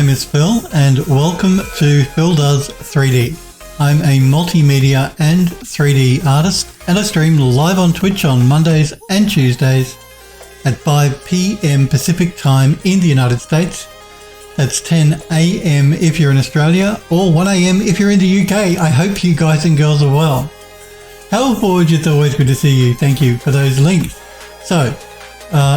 name is Phil and welcome to Phil Does 3D. I'm a multimedia and 3D artist and I stream live on Twitch on Mondays and Tuesdays at 5 p.m. Pacific time in the United States. That's 10 a.m. if you're in Australia or 1 a.m. if you're in the UK. I hope you guys and girls are well. Hell Forge, it's always good to see you. Thank you for those links. So,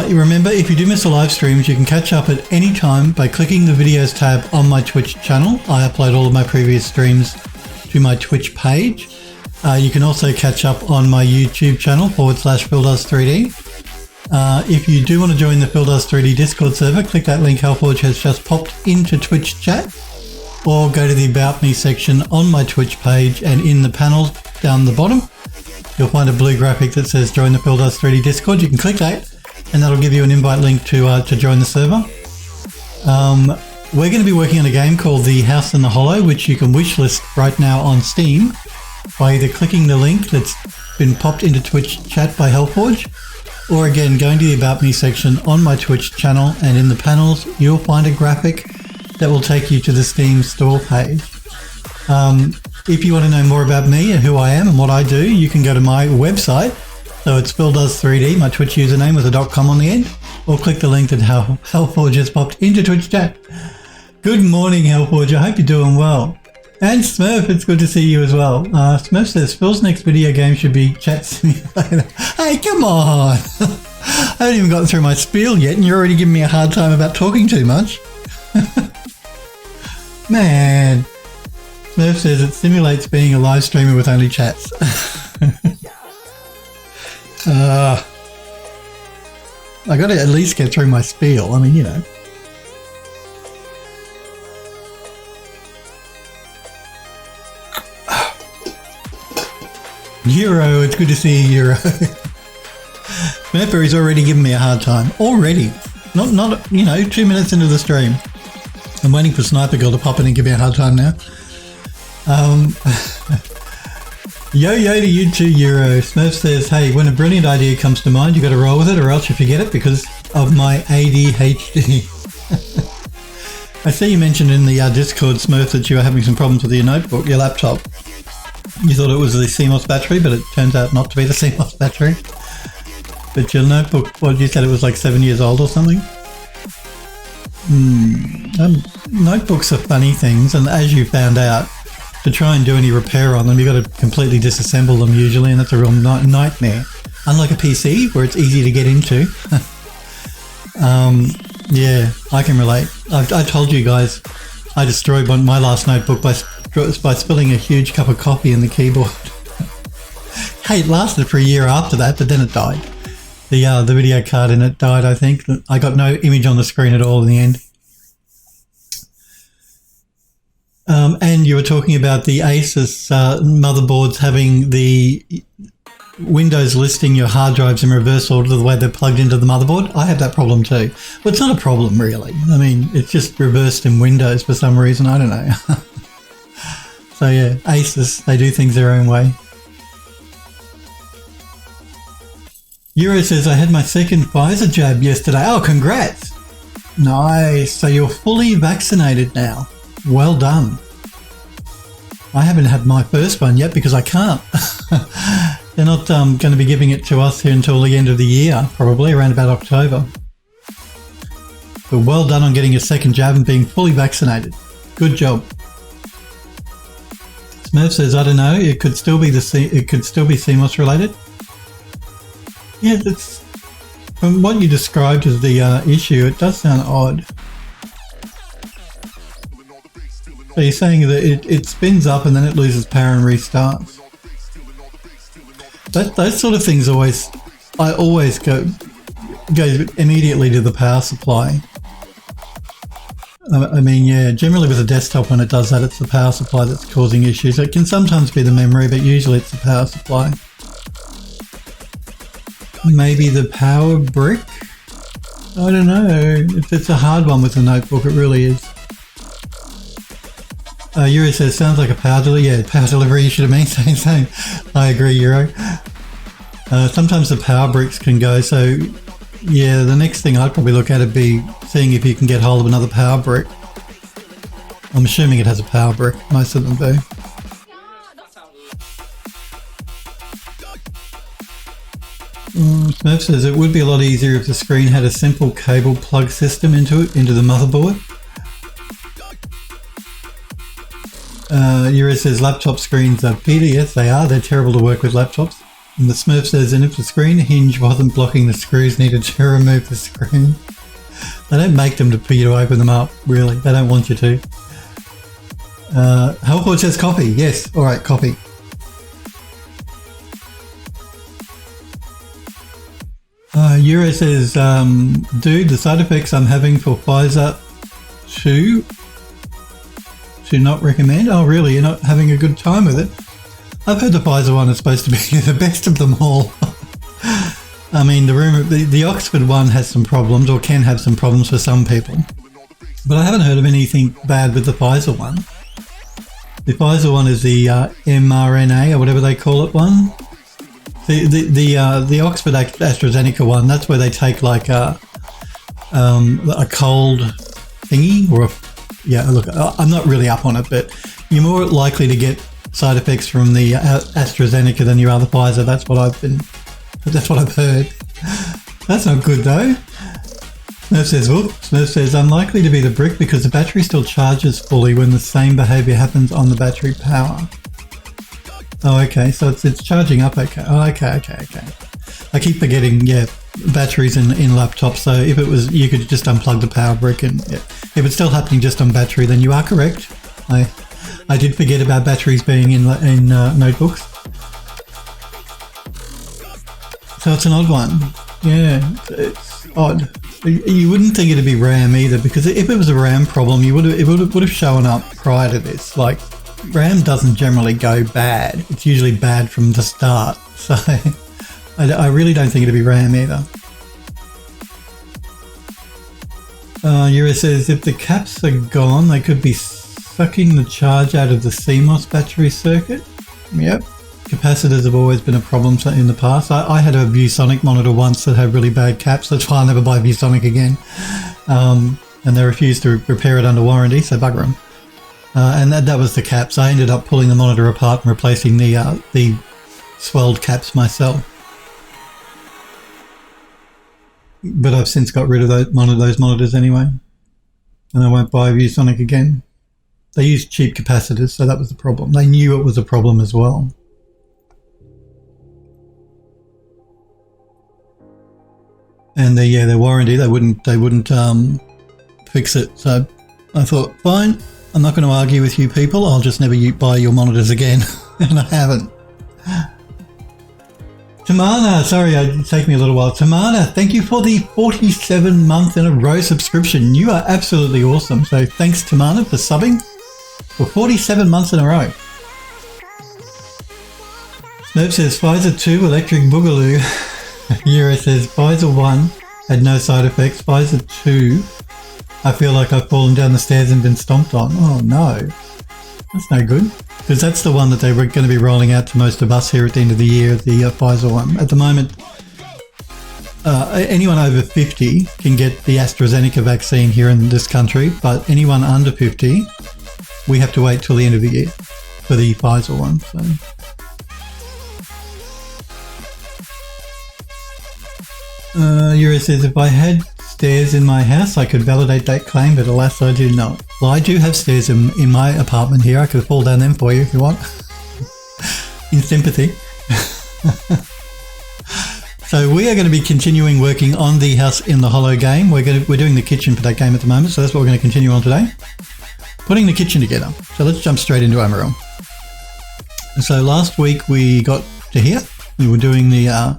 remember, if you do miss the live streams, you can catch up at any time by clicking the videos tab on my Twitch channel. I upload all of my previous streams to my Twitch page. You can also catch up on my YouTube channel /PhilDoes3D. If you do want to join the Phil Does 3D Discord server, click that link Hellforge has just popped into Twitch chat, or go to the About Me section on my Twitch page, and in the panels down the bottom, you'll find a blue graphic that says Join the Phil Does 3D Discord. You can click that, and that'll give you an invite link to join the server. We're going to be working on a game called The House in the Hollow, which you can wishlist right now on Steam by either clicking the link that's been popped into Twitch chat by Hellforge, or again going to the About Me section on my Twitch channel, and in the panels you'll find a graphic that will take you to the Steam store page. If you want to know more about me and who I am and what I do, you can go to my website. So it's Phil Does 3D, my Twitch username with a .com on the end, or click the link that Hellforge has popped into Twitch chat. Good morning, Hellforge. I hope you're doing well. And Smurf, it's good to see you as well. Smurf says Phil's next video game should be Chat Simulator. Hey, come on! I haven't even gotten through my spiel yet, and you're already giving me a hard time about talking too much. Man. Smurf says it simulates being a live streamer with only chats. I got to at least get through my spiel. I mean, you know. Euro, it's good to see you, Euro. Smurfberry's already giving me a hard time. Already. Not, you know, 2 minutes into the stream. I'm waiting for Sniper Girl to pop in and give me a hard time now. Yo to you too, Euro. Smurf says, hey, when a brilliant idea comes to mind, you got to roll with it or else you forget it because of my ADHD. I see you mentioned in the Discord, Smurf, that you were having some problems with your notebook, your laptop. You thought it was the CMOS battery, but it turns out not to be the CMOS battery. But your notebook, what, you said it was like 7 years old or something? Notebooks are funny things, and as you found out, to try and do any repair on them, you've got to completely disassemble them usually, and that's a real nightmare. Unlike a PC, where it's easy to get into. Yeah, I can relate. I told you guys, I destroyed my last notebook by spilling a huge cup of coffee in the keyboard. Hey, it lasted for a year after that, but then it died. The video card in it died, I think. I got no image on the screen at all in the end. And you were talking about the Asus motherboards having the Windows listing your hard drives in reverse order the way they're plugged into the motherboard. I have that problem too. Well, it's not a problem really. I mean, it's just reversed in Windows for some reason. I don't know. So yeah, Asus, they do things their own way. Euro says, I had my second Pfizer jab yesterday. Oh, congrats. Nice. So you're fully vaccinated now. Well done. I haven't had my first one yet because I can't. They're not going to be giving it to us here until the end of the year, probably around about October. But well done on getting your second jab and being fully vaccinated. Good job. Smurf says, I don't know, it could still be CMOS related. Yeah, that's, from what you described as the issue, it does sound odd. So you're saying that it spins up and then it loses power and restarts. Those sort of things I always go immediately to the power supply. I mean, yeah, generally with a desktop when it does that, it's the power supply that's causing issues. It can sometimes be the memory, but usually it's the power supply. Maybe the power brick? I don't know. It's a hard one with the notebook, it really is. Euro says, sounds like a power delivery. Yeah, power delivery, you should have been saying. I agree, Euro. Sometimes the power bricks can go, so yeah, the next thing I'd probably look at would be seeing if you can get hold of another power brick I'm assuming it has a power brick. Most of them do. Smurf says it would be a lot easier if the screen had a simple cable plug system into the motherboard. Yura says laptop screens are Peter. Yes, they are. They're terrible to work with laptops. And the Smurf says, and if the screen hinge wasn't blocking the screws needed to remove the screen. They don't make them for you to open them up, really. They don't want you to. Hellport says copy. Yes. All right, copy. Euro says, dude, the side effects I'm having for Pfizer 2 do not recommend. Oh, really? You're not having a good time with it? I've heard the Pfizer one is supposed to be the best of them all. I mean, the Oxford one has some problems, or can have some problems for some people. But I haven't heard of anything bad with the Pfizer one. The Pfizer one is the mRNA, or whatever they call it one. The Oxford AstraZeneca one, that's where they take like a cold thingy, or look, I'm not really up on it, but you're more likely to get side effects from the AstraZeneca than you are the Pfizer. That's what I've heard. That's not good though. Smurf says unlikely to be the brick because the battery still charges fully when the same behavior happens on the battery power. Oh, okay, so it's charging up, okay. Oh, okay. I keep forgetting, batteries in laptops, so if it was, you could just unplug the power brick and if it's still happening just on battery, then you are correct. I did forget about batteries being in notebooks. So it's an odd one. Yeah, it's odd. You wouldn't think it'd be RAM either, because if it was a RAM problem, it would have shown up prior to this. Like, RAM doesn't generally go bad. It's usually bad from the start. So I really don't think it'd be RAM either. Yura says if the caps are gone, they could be sucking the charge out of the CMOS battery circuit. Yep. Capacitors have always been a problem in the past. I had a ViewSonic monitor once that had really bad caps. That's why I'll never buy ViewSonic again. And they refused to repair it under warranty, so bugger them. And that was the caps. I ended up pulling the monitor apart and replacing the swelled caps myself. But I've since got rid of those monitors anyway. And I won't buy a ViewSonic again. They used cheap capacitors, so that was the problem. They knew it was a problem as well. And their warranty, they wouldn't fix it. So I thought, fine, I'm not going to argue with you people. I'll just never buy your monitors again. And I haven't. Tamana, sorry, it's taken me a little while. Tamana, thank you for the 47 month in a row subscription. You are absolutely awesome. So thanks, Tamana, for subbing for 47 months in a row. Smurf says Pfizer 2 electric boogaloo. Euro says Pfizer 1 had no side effects. Pfizer 2, I feel like I've fallen down the stairs and been stomped on. Oh no, that's no good. Because that's the one that they were going to be rolling out to most of us here at the end of the year, the Pfizer one. At the moment, anyone over 50 can get the AstraZeneca vaccine here in this country, but anyone under 50, we have to wait till the end of the year for the Pfizer one. So. Yura says, if I had stairs in my house, I could validate that claim, but alas, I do not. Well, I do have stairs in my apartment here. I could fall down them for you if you want. In sympathy. So we are going to be continuing working on the House in the Hollow game. We're doing the kitchen for that game at the moment, so that's what we're going to continue on today. Putting the kitchen together. So let's jump straight into Amarillo. So last week we got to here. We were doing the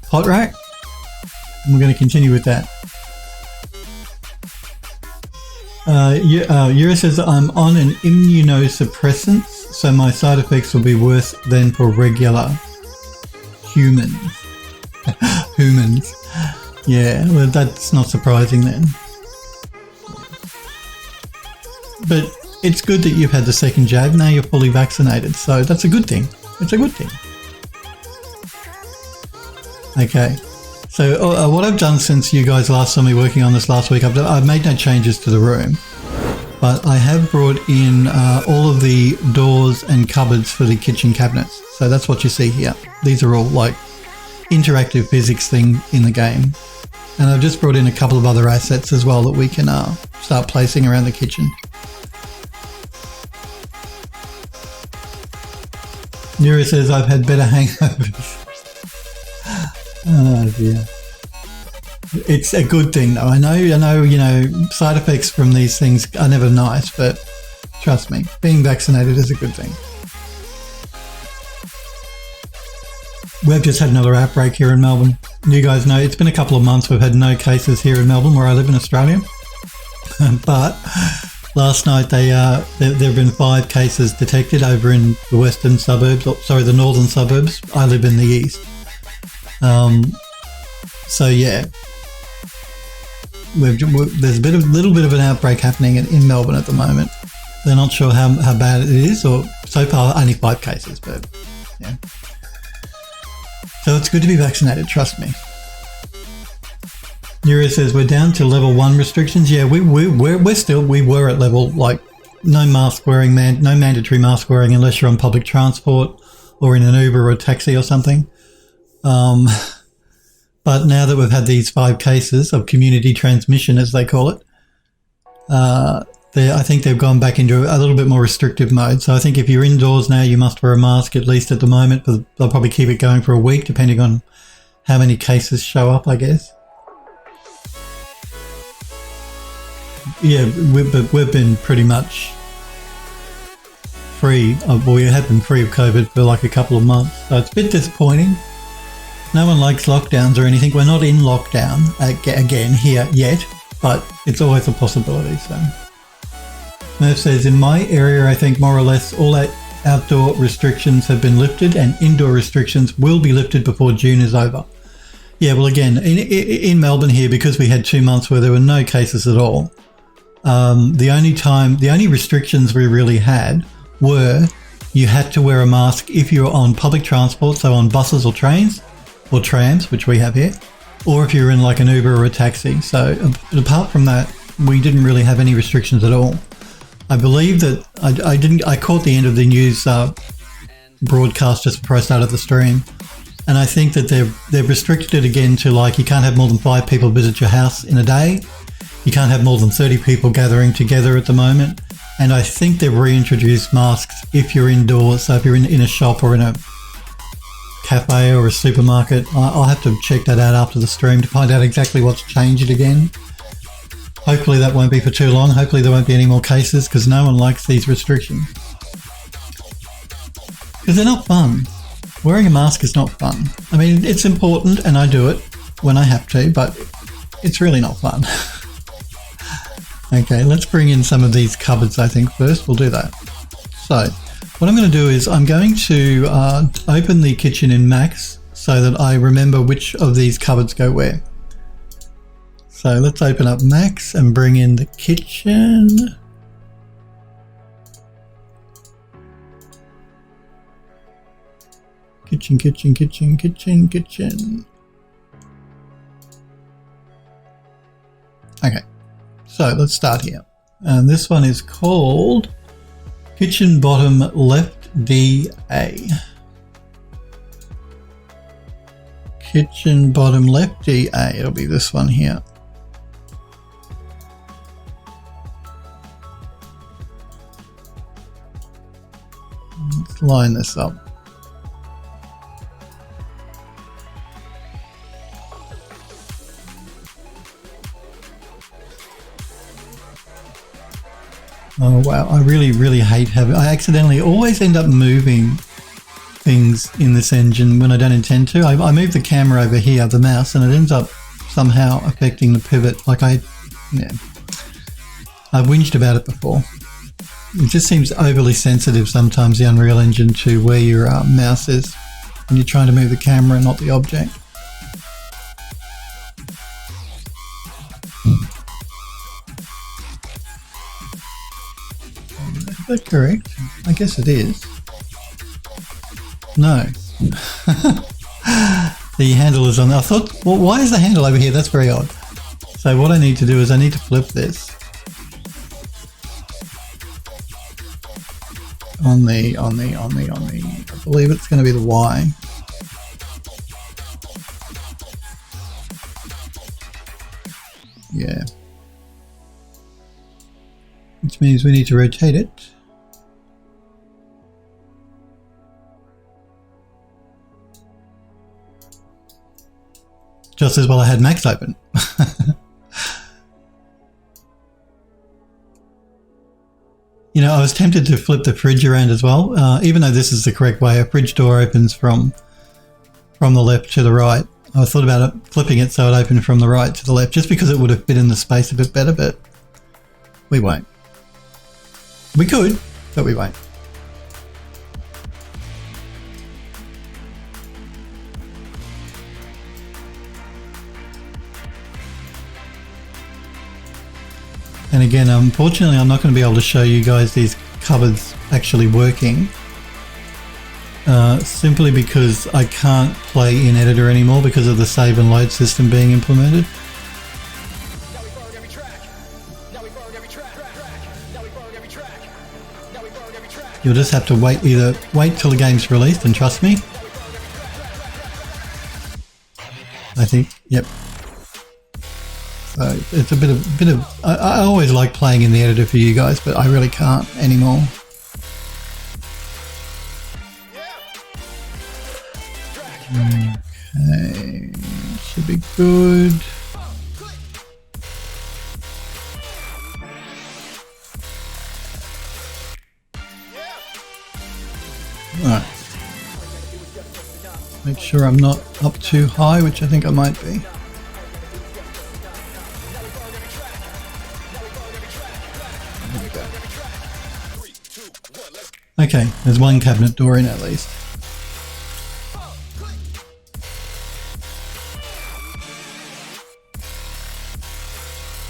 hot rack. And we're going to continue with that. Yura says I'm on an immunosuppressant, so my side effects will be worse than for regular humans. Humans. Yeah, well, that's not surprising then. But it's good that you've had the second jab. Now you're fully vaccinated, so that's a good thing. It's a good thing. Okay. So what I've done since you guys last saw me working on this last week, I've made no changes to the room, but I have brought in all of the doors and cupboards for the kitchen cabinets. So that's what you see here. These are all like interactive physics thing in the game. And I've just brought in a couple of other assets as well that we can start placing around the kitchen. Nura says I've had better hangovers. Oh dear. It's a good thing though. I know, you know, side effects from these things are never nice, but trust me, being vaccinated is a good thing. We've just had another outbreak here in Melbourne. You guys know it's been a couple of months we've had no cases here in Melbourne where I live in Australia. But last night there have been 5 cases detected over in the western suburbs, the northern suburbs. I live in the east. So yeah, there's a little bit of an outbreak happening in Melbourne at the moment. They're not sure how bad it is, or so far only 5 cases, but yeah. So it's good to be vaccinated, trust me. Nura says we're down to level 1 restrictions. Yeah, we were at level, like, no mask wearing, no mandatory mask wearing unless you're on public transport or in an Uber or a taxi or something. But now that we've had these 5 cases of community transmission, as they call it, I think they've gone back into a little bit more restrictive mode. So I think if you're indoors now, you must wear a mask, at least at the moment, but they'll probably keep it going for a week, depending on how many cases show up, I guess. Yeah, we've been pretty much free. We have been free of COVID for like a couple of months. So it's a bit disappointing. No one likes lockdowns or anything. We're not in lockdown again here yet, but it's always a possibility. So Murph says, in my area, I think more or less all outdoor restrictions have been lifted and indoor restrictions will be lifted before June is over. Yeah, well, again, in Melbourne here, because we had 2 months where there were no cases at all, the only restrictions we really had were you had to wear a mask if you were on public transport, so on buses or trains or trams, which we have here, or if you're in like an Uber or a taxi. So apart from that, we didn't really have any restrictions at all. I believe that I caught the end of the news broadcast just before I started the stream, and I think that they've restricted it again to, like, you can't have more than 5 people visit your house in a day. You can't have more than 30 people gathering together at the moment. And I think they've reintroduced masks if you're indoors. So if you're in a shop or in a cafe or a supermarket, I'll have to check that out after the stream to find out exactly what's changed again. Hopefully that won't be for too long. Hopefully there won't be any more cases, because no one likes these restrictions. Because they're not fun. Wearing a mask is not fun. I mean, it's important and I do it when I have to, but it's really not fun. Okay, let's bring in some of these cupboards, I think, first. We'll do that. So what I'm going to do is I'm going to open the kitchen in Max so that I remember which of these cupboards go where. So let's open up Max and bring in the kitchen. Kitchen. Okay, so let's start here. And this one is called Kitchen Bottom Left DA. Kitchen Bottom Left DA. It'll be this one here. Let's line this up. Oh wow, I really hate having... I accidentally always end up moving things in this engine when I don't intend to. I move the camera over here, the mouse, and it ends up somehow affecting the pivot. Like I've whinged about it before. It just seems overly sensitive sometimes, the Unreal Engine, to where your mouse is when you're trying to move the camera, not the object. Is that correct? I guess it is. No. The handle is on. I thought, well, why is the handle over here? That's very odd. So what I need to do is I need to flip this. on the, I believe it's going to be the Y. Yeah. Which means we need to rotate it. Just as well I had Max open. You know, I was tempted to flip the fridge around as well, even though this is the correct way. A fridge door opens from the left to the right. I thought about it, flipping it so it opened from the right to the left, just because it would have fit in the space a bit better, but we won't. We could, but we won't. And again, unfortunately, I'm not going to be able to show you guys these cupboards actually working, simply because I can't play in editor anymore because of the save and load system being implemented. You'll just have to either wait till the game's released and trust me. I think, yep. So it's a bit of. I always like playing in the editor for you guys, but I really can't anymore. Okay, should be good. Alright. Make sure I'm not up too high, which I think I might be. Okay, there's one cabinet door in at least.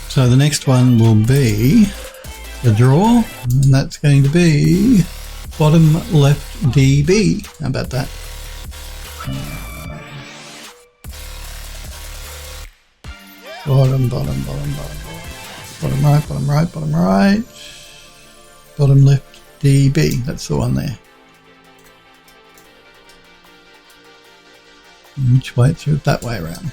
So the next one will be the drawer, and that's going to be bottom left DB. How about that? Bottom right, bottom left DB, that's the one there. Which way? It's that way around.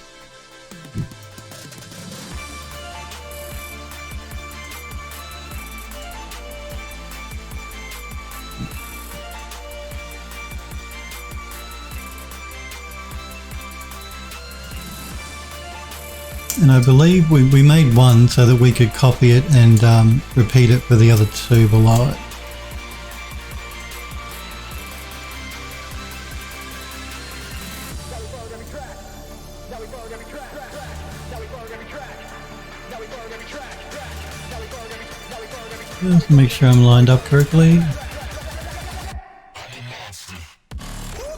And I believe we made one so that we could copy it and repeat it for the other two below it. Just make sure I'm lined up correctly. I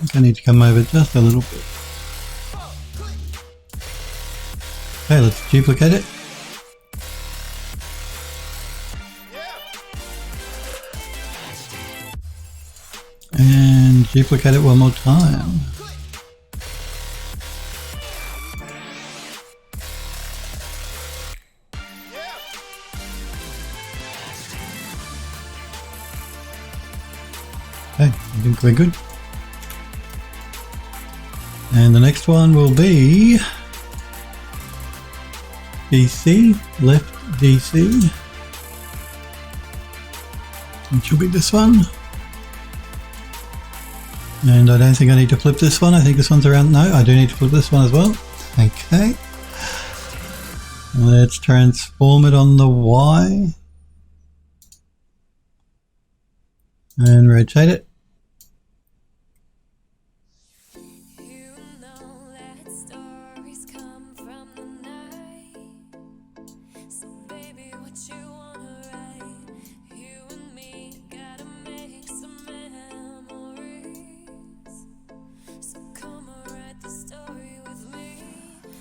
think I need to come over just a little bit. Okay, let's duplicate it. And duplicate it one more time. Okay, I think we're good. And the next one will be DC, left DC, which will be this one. And I don't think I need to flip this one. I think this one's around. No, I do need to flip this one as well. Okay. Let's transform it on the Y. And rotate it.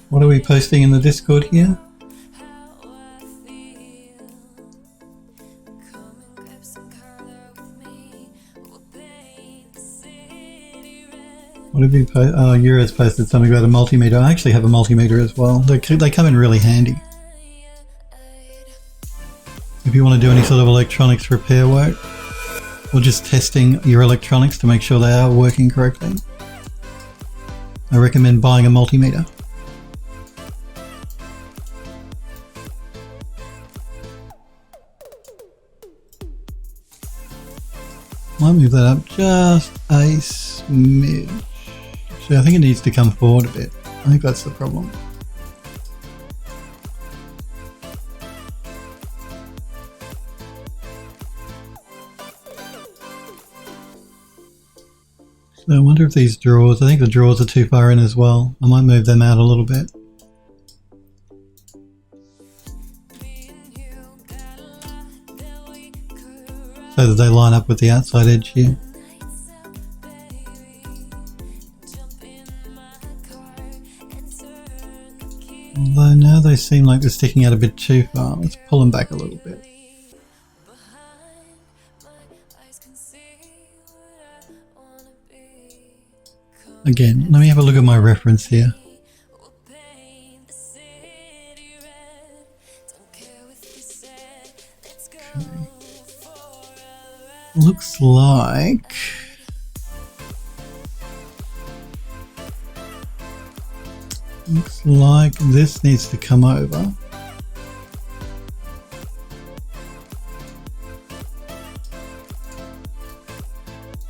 What are we posting in the Discord here? What have you posted? Oh, Euro's posted something about a multimeter. I actually have a multimeter as well. They come in really handy. If you want to do any sort of electronics repair work. or just testing your electronics to make sure they are working correctly, I recommend buying a multimeter. Might move that up just a smidge. Actually, I think it needs to come forward a bit. I think that's the problem. So I wonder if these drawers, I think the drawers are too far in as well. I might move them out a little bit. So that they line up with the outside edge here. Although now they seem like they're sticking out a bit too far. Let's pull them back a little bit. Again, let me have a look at my reference here. Okay. Looks like this needs to come over.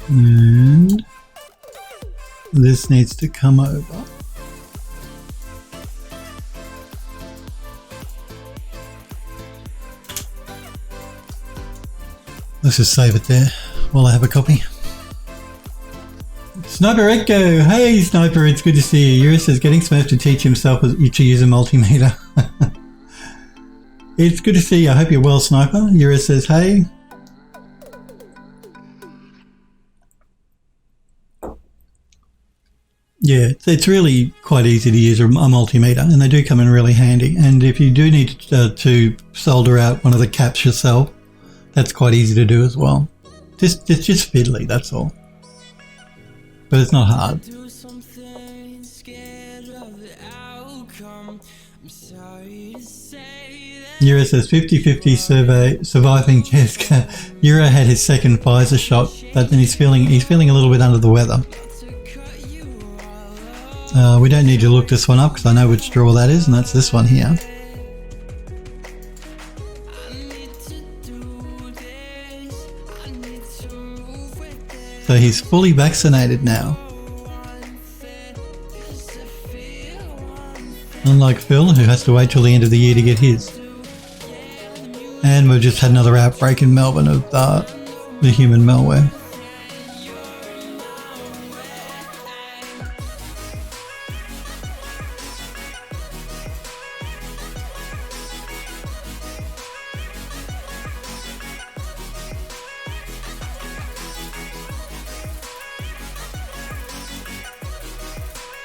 And this needs to come over. Let's just save it there while I have a copy. Sniper Echo! Hey Sniper, it's good to see you. Yura says getting Smurf to teach himself to use a multimeter. It's good to see you. I hope you're well, Sniper. Yura says hey. Yeah, it's really quite easy to use a multimeter, and they do come in really handy. And if you do need to solder out one of the caps yourself, that's quite easy to do as well. It's just fiddly, that's all. But it's not hard. Yura says 50-50 surviving Jessica. Yura had his second Pfizer shot, but then he's feeling a little bit under the weather. We don't need to look this one up because I know which drawer that is, and that's this one here. So he's fully vaccinated now. Unlike Phil, who has to wait till the end of the year to get his. And we've just had another outbreak in Melbourne of the human malware.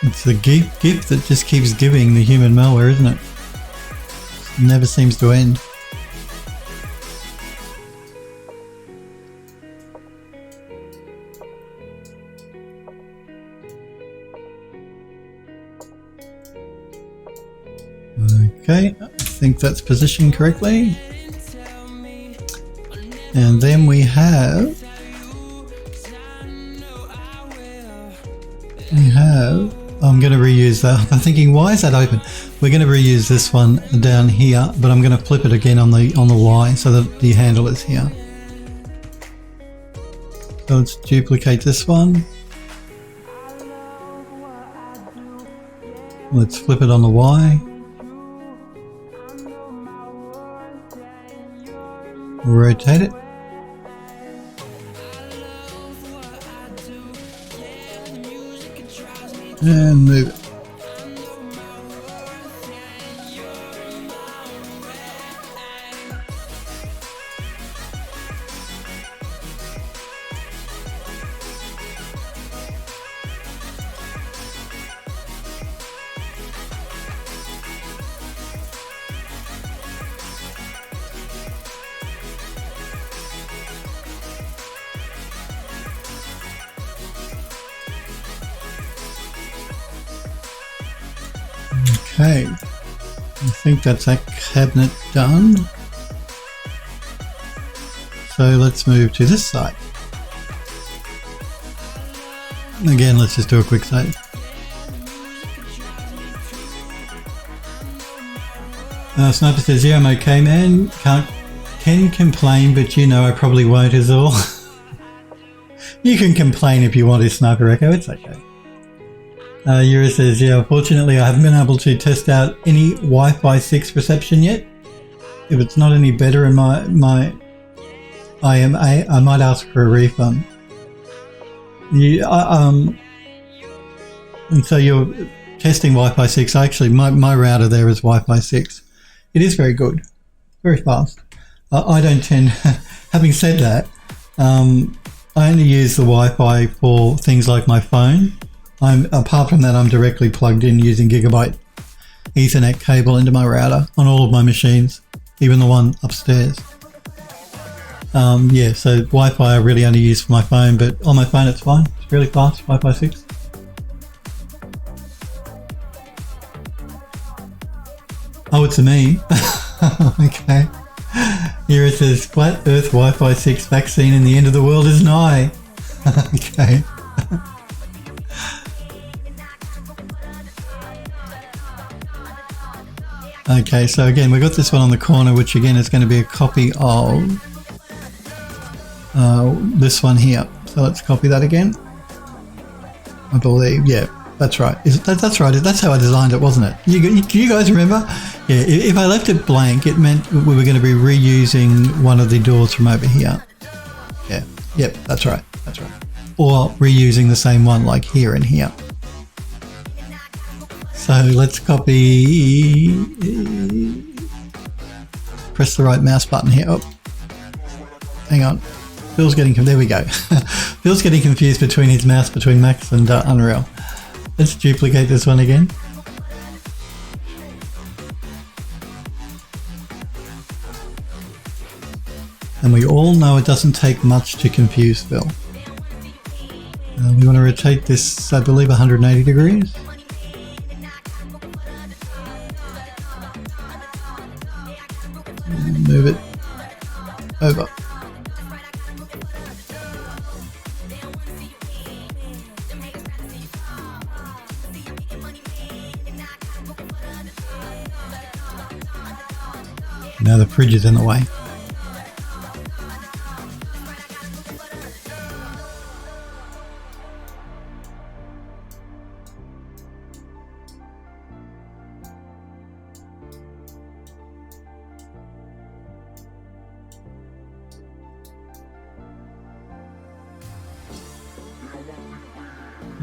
It's the gift that just keeps giving, the human malware, isn't it? It never seems to end. Okay, I think that's positioned correctly. And then we have I'm going to reuse that. I'm thinking, why is that open? We're going to reuse this one down here, but I'm going to flip it again on the Y so that the handle is here. So let's duplicate this one. Let's flip it on the Y. Rotate it. And move it. Okay, I think that's that cabinet done. So let's move to this side. Again, let's just do a quick save. Sniper says, yeah, I'm okay, man. Can complain, but you know I probably won't is all. You can complain if you want to, Sniper Echo, it's okay. Yura says, yeah, unfortunately I haven't been able to test out any Wi-Fi 6 reception yet. If it's not any better in my IMA, I might ask for a refund. And so you're testing Wi-Fi 6. Actually, my router there is Wi-Fi 6. It is very good, very fast. I don't tend, having said that, I only use the Wi-Fi for things like my phone. Apart from that, I'm directly plugged in using Gigabyte Ethernet cable into my router on all of my machines, even the one upstairs. Yeah, so Wi-Fi I really only use for my phone, but on my phone it's fine. It's really fast, Wi-Fi 6. Oh, it's a meme. Okay. Here it says, Flat Earth Wi-Fi 6 vaccine and the end of the world is nigh. Okay. Okay, so again, we've got this one on the corner, which again is going to be a copy of this one here. So let's copy that again. I believe, yeah, that's right. That's right. That's how I designed it, wasn't it? Do you guys remember? Yeah, if I left it blank, it meant we were going to be reusing one of the doors from over here. Yeah, yep, that's right. That's right. Or reusing the same one like here and here. So let's copy, press the right mouse button here. Oh, hang on. Phil's getting, there we go. Phil's getting confused between his mouse between Max and Unreal. Let's duplicate this one again. And we all know it doesn't take much to confuse Phil. We want to rotate this, I believe, 180 degrees. And move it over. Now the fridge is in the way.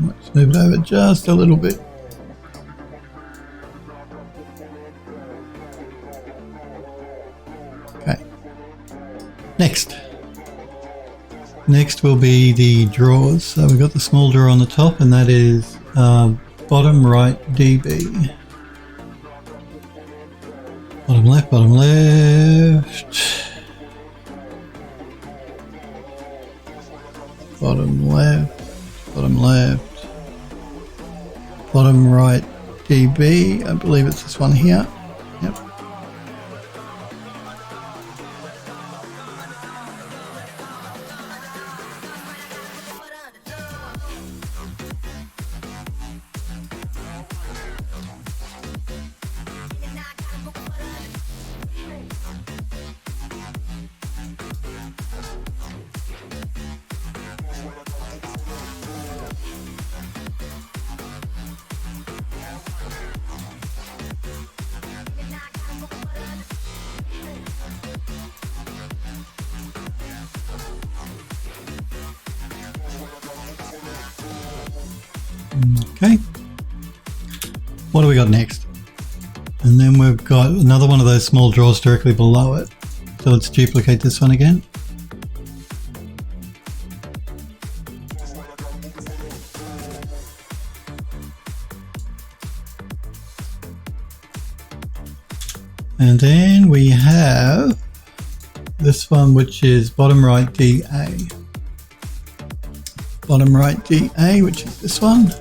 Let's move it over just a little bit. Okay. Next will be the drawers. So we've got the small drawer on the top, and that is bottom right DB. Bottom left, bottom left. Bottom left, bottom left. Bottom right DB. I believe it's this one here. Yep. Okay, what do we got next? And then we've got another one of those small drawers directly below it. So let's duplicate this one again. And then we have this one, which is bottom right DA. Bottom right DA, which is this one.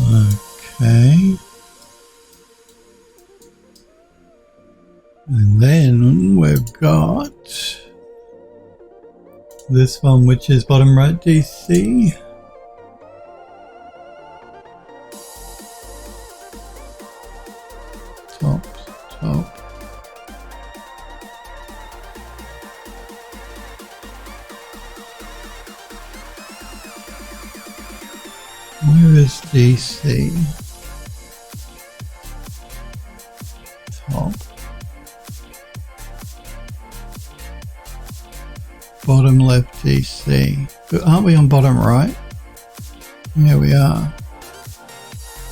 Okay. And then we've got this one, which is bottom right DC. Top. Where is DC? Top. Bottom left DC. But aren't we on bottom right? Yeah, we are.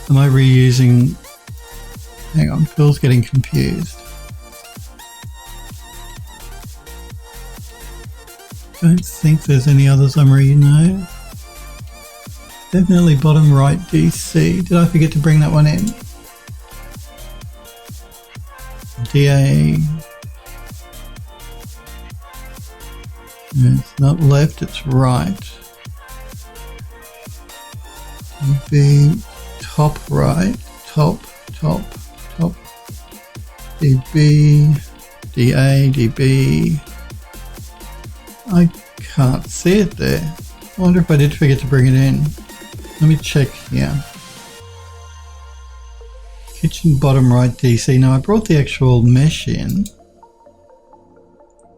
Am I reusing? Hang on, Phil's getting confused. Don't think there's any others I'm no. Definitely bottom right DC. Did I forget to bring that one in? DA. It's not left, it's right. DB, top right, top. DB, DA, DB. I can't see it there. I wonder if I did forget to bring it in. Let me check here. Kitchen bottom right DC. Now I brought the actual mesh in.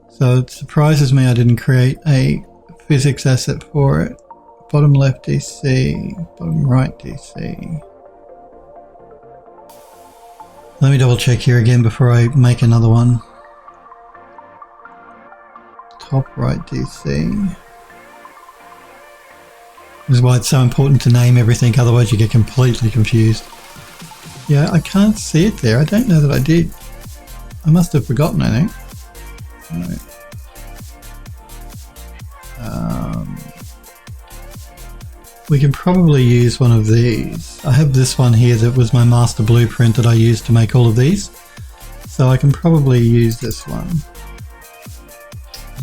So it surprises me I didn't create a physics asset for it. Bottom left DC, bottom right DC. Let me double check here again before I make another one. Top right DC. This is why it's so important to name everything, otherwise you get completely confused. Yeah, I can't see it there. I don't know that I did. I must have forgotten, I think. Right. We can probably use one of these. I have this one here that was my master blueprint that I used to make all of these. So I can probably use this one.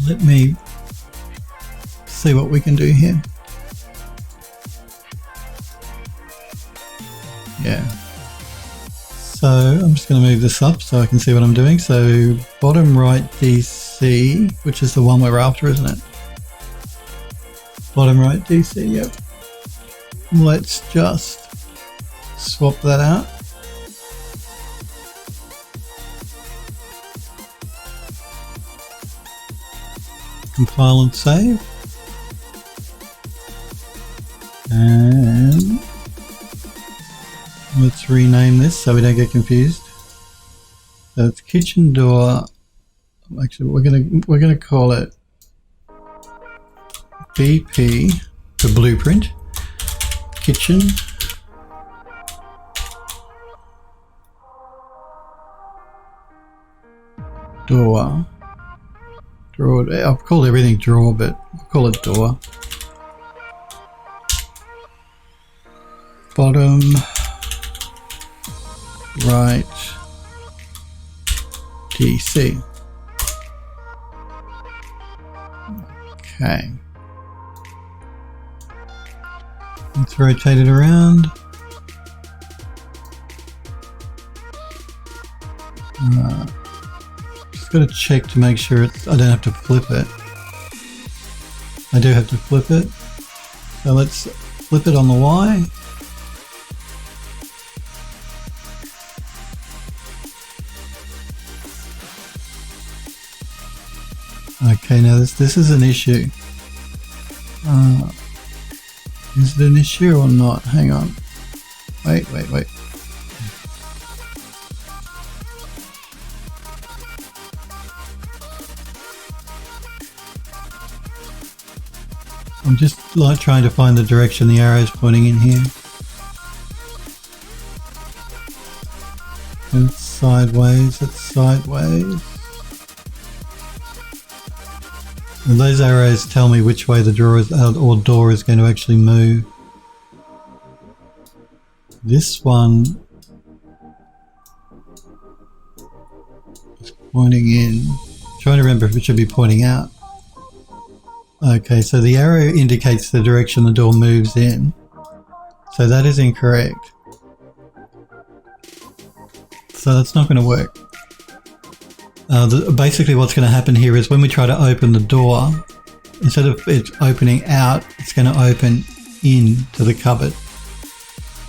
Let me see what we can do here. Yeah. So I'm just going to move this up so I can see what I'm doing. So bottom right DC, which is the one we're after, isn't it? Bottom right DC, yep. Let's just swap that out. Compile and save. And let's rename this so we don't get confused. So it's kitchen door. Actually, we're gonna call it BP for blueprint. Kitchen door. Drawer. I've called everything drawer, but I'll call it door. Bottom right DC. Okay. Let's rotate it around. Just got to check to make sure I don't have to flip it. I do have to flip it. So let's flip it on the Y. Okay, now this is an issue. Is it an issue or not? Hang on. Wait. I'm just like trying to find the direction the arrow is pointing in here. And it's sideways, And those arrows tell me which way the drawer is, or door is going to actually move. This one is pointing in. I'm trying to remember if it should be pointing out. Okay, so the arrow indicates the direction the door moves in. So that is incorrect. So that's not going to work. Basically what's going to happen here is when we try to open the door, instead of it opening out, it's going to open in to the cupboard.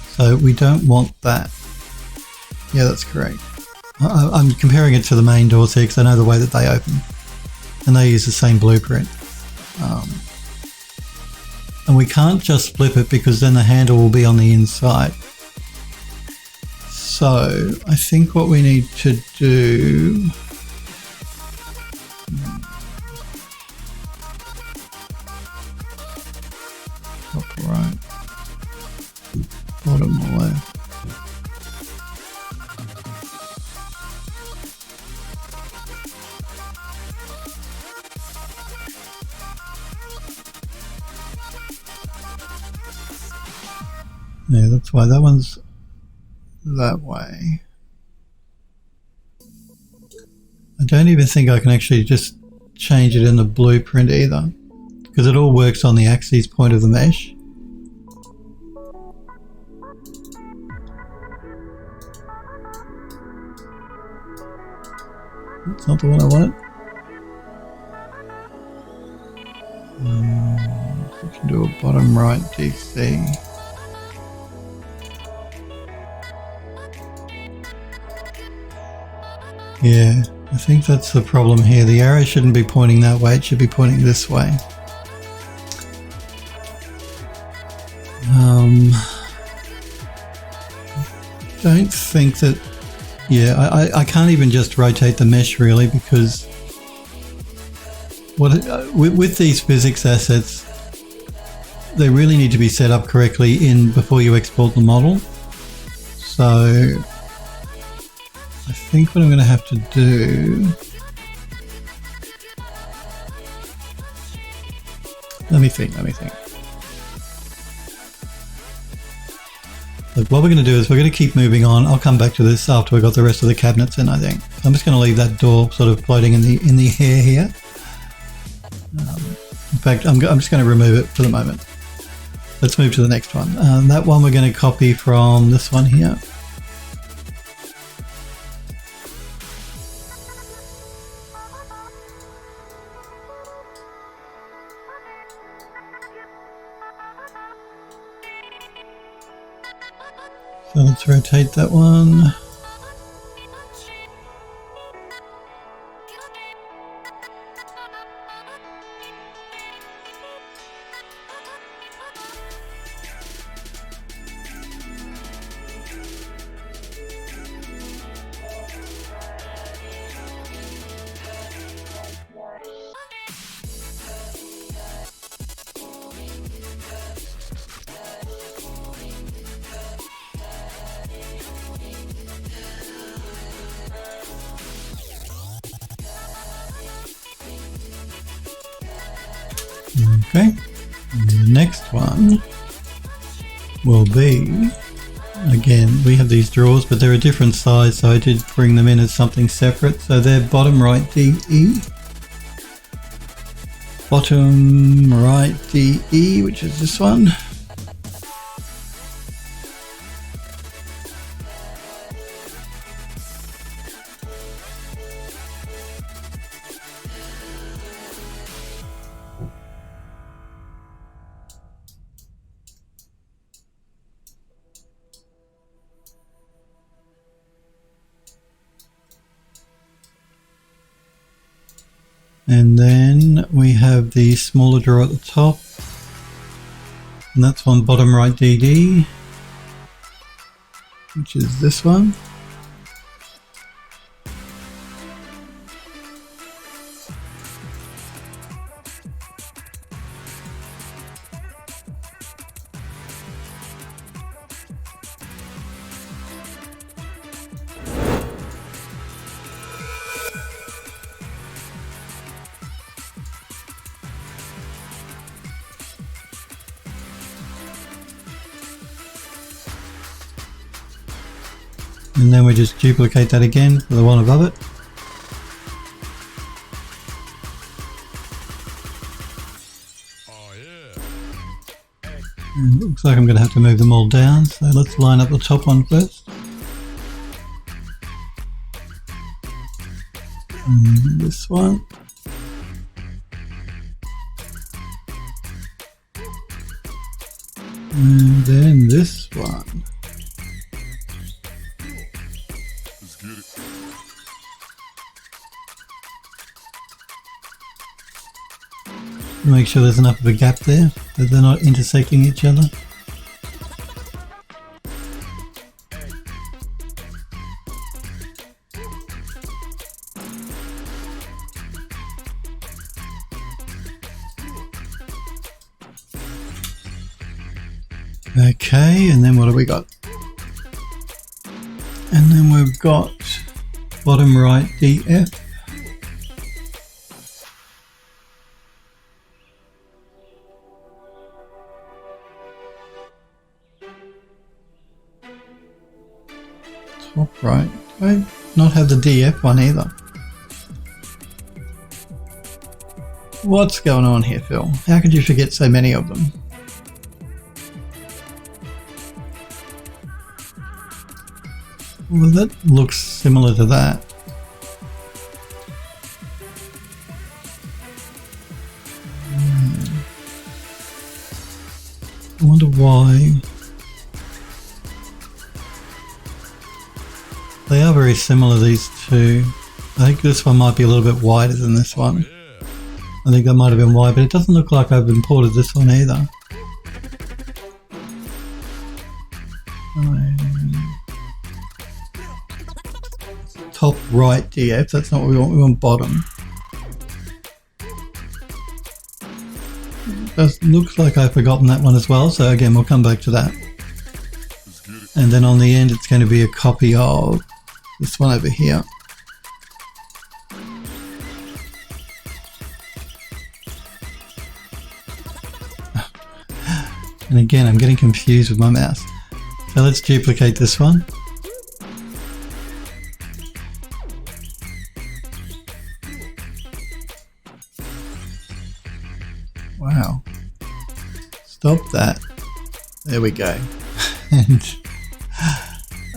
So we don't want that. Yeah, that's correct. I'm comparing it to the main doors here because I know the way that they open. And they use the same blueprint. And we can't just flip it because then the handle will be on the inside. So I think what we need to do... Top right, bottom left. Yeah, that's why that one's that way. I don't even think I can actually just change it in the blueprint either, because it all works on the axis point of the mesh. That's not the one I wanted. We can do a bottom right DC. Yeah, I think that's the problem here. The arrow shouldn't be pointing that way, it should be pointing this way. Don't think that... Yeah, I can't even just rotate the mesh really, because with these physics assets, they really need to be set up correctly before you export the model. So I think what I'm going to have to do... Let me think. Look, what we're going to do is we're going to keep moving on. I'll come back to this after we've got the rest of the cabinets in, I think. I'm just going to leave that door sort of floating in the air here. In fact, I'm just going to remove it for the moment. Let's move to the next one. That one we're going to copy from this one here. So let's rotate that one. Okay, and the next one will be, again, we have these drawers, but they're a different size, so I did bring them in as something separate. So they're bottom right DE, bottom right DE, which is this one. And then we have the smaller drawer at the top, and that's one bottom right DD, which is this one. And then we just duplicate that again for the one above it. Oh yeah. And it looks like I'm going to have to move them all down, so let's line up the top one first. And this one. And then this one. Let's get it. Make sure there's enough of a gap there, that they're not intersecting each other. Okay, and then what have we got? And then we've got bottom right DF. Top right. Do I not have the DF one either? What's going on here, Phil? How could you forget so many of them? Well, that looks similar to that. I wonder why. They are very similar, these two. I think this one might be a little bit wider than this one. I think that might have been wide, but it doesn't look like I've imported this one either. Top right DF, that's not what we want bottom. It looks like I've forgotten that one as well, so again we'll come back to that. And then on the end it's going to be a copy of this one over here. And again I'm getting confused with my mouse. So let's duplicate this one. Wow. Stop that. There we go. And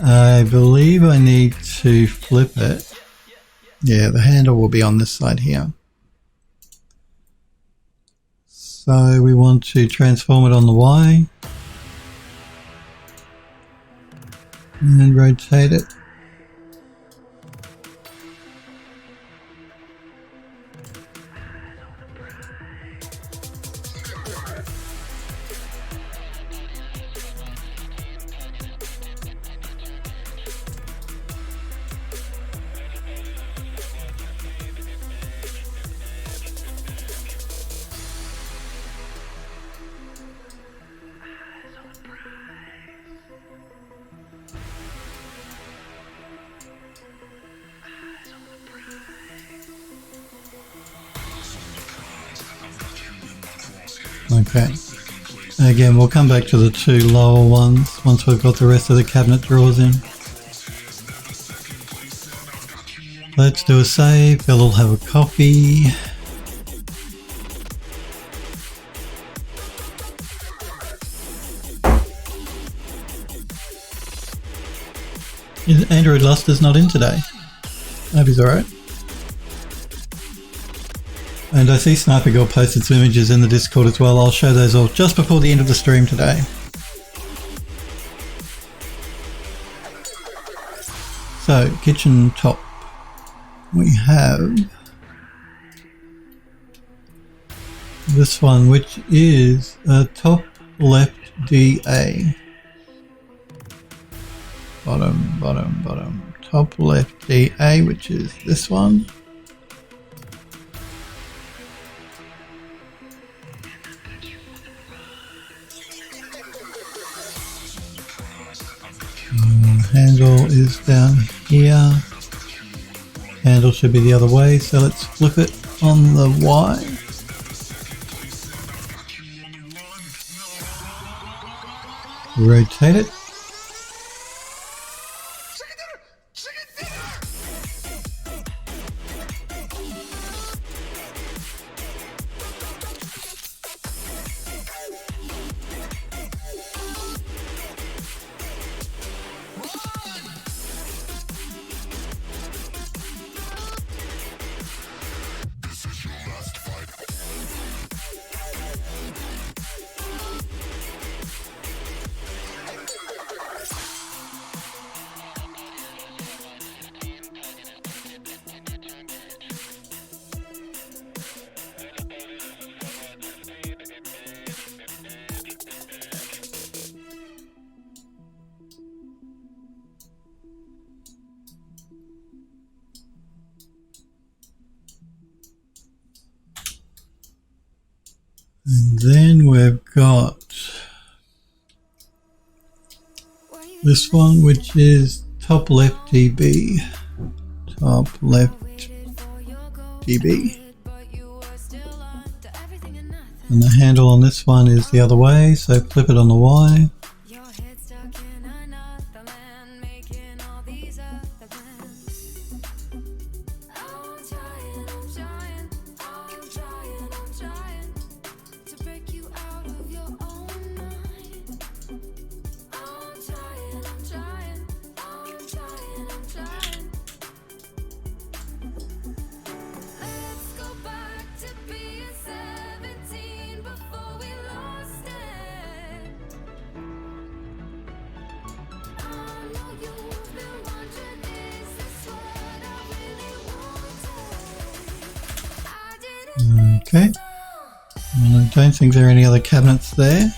I believe I need to flip it. Yeah, the handle will be on this side here. So we want to transform it on the Y. And then rotate it. Okay. Again, we'll come back to the two lower ones once we've got the rest of the cabinet drawers in. Let's do a save. Bill will have a copy. Android Luster's not in today. Hope he's alright. And I see Sniper Girl posted some images in the Discord as well. I'll show those off just before the end of the stream today. So, kitchen top. We have this one, which is a top left DA. Bottom, bottom, bottom. Top left DA, which is this one. Handle is down here. Handle should be the other way, so let's flip it on the Y. Rotate it. And then we've got this one, which is top left DB. Top left DB. And the handle on this one is the other way, so flip it on the Y. Okay, and I don't think there are any other cabinets there.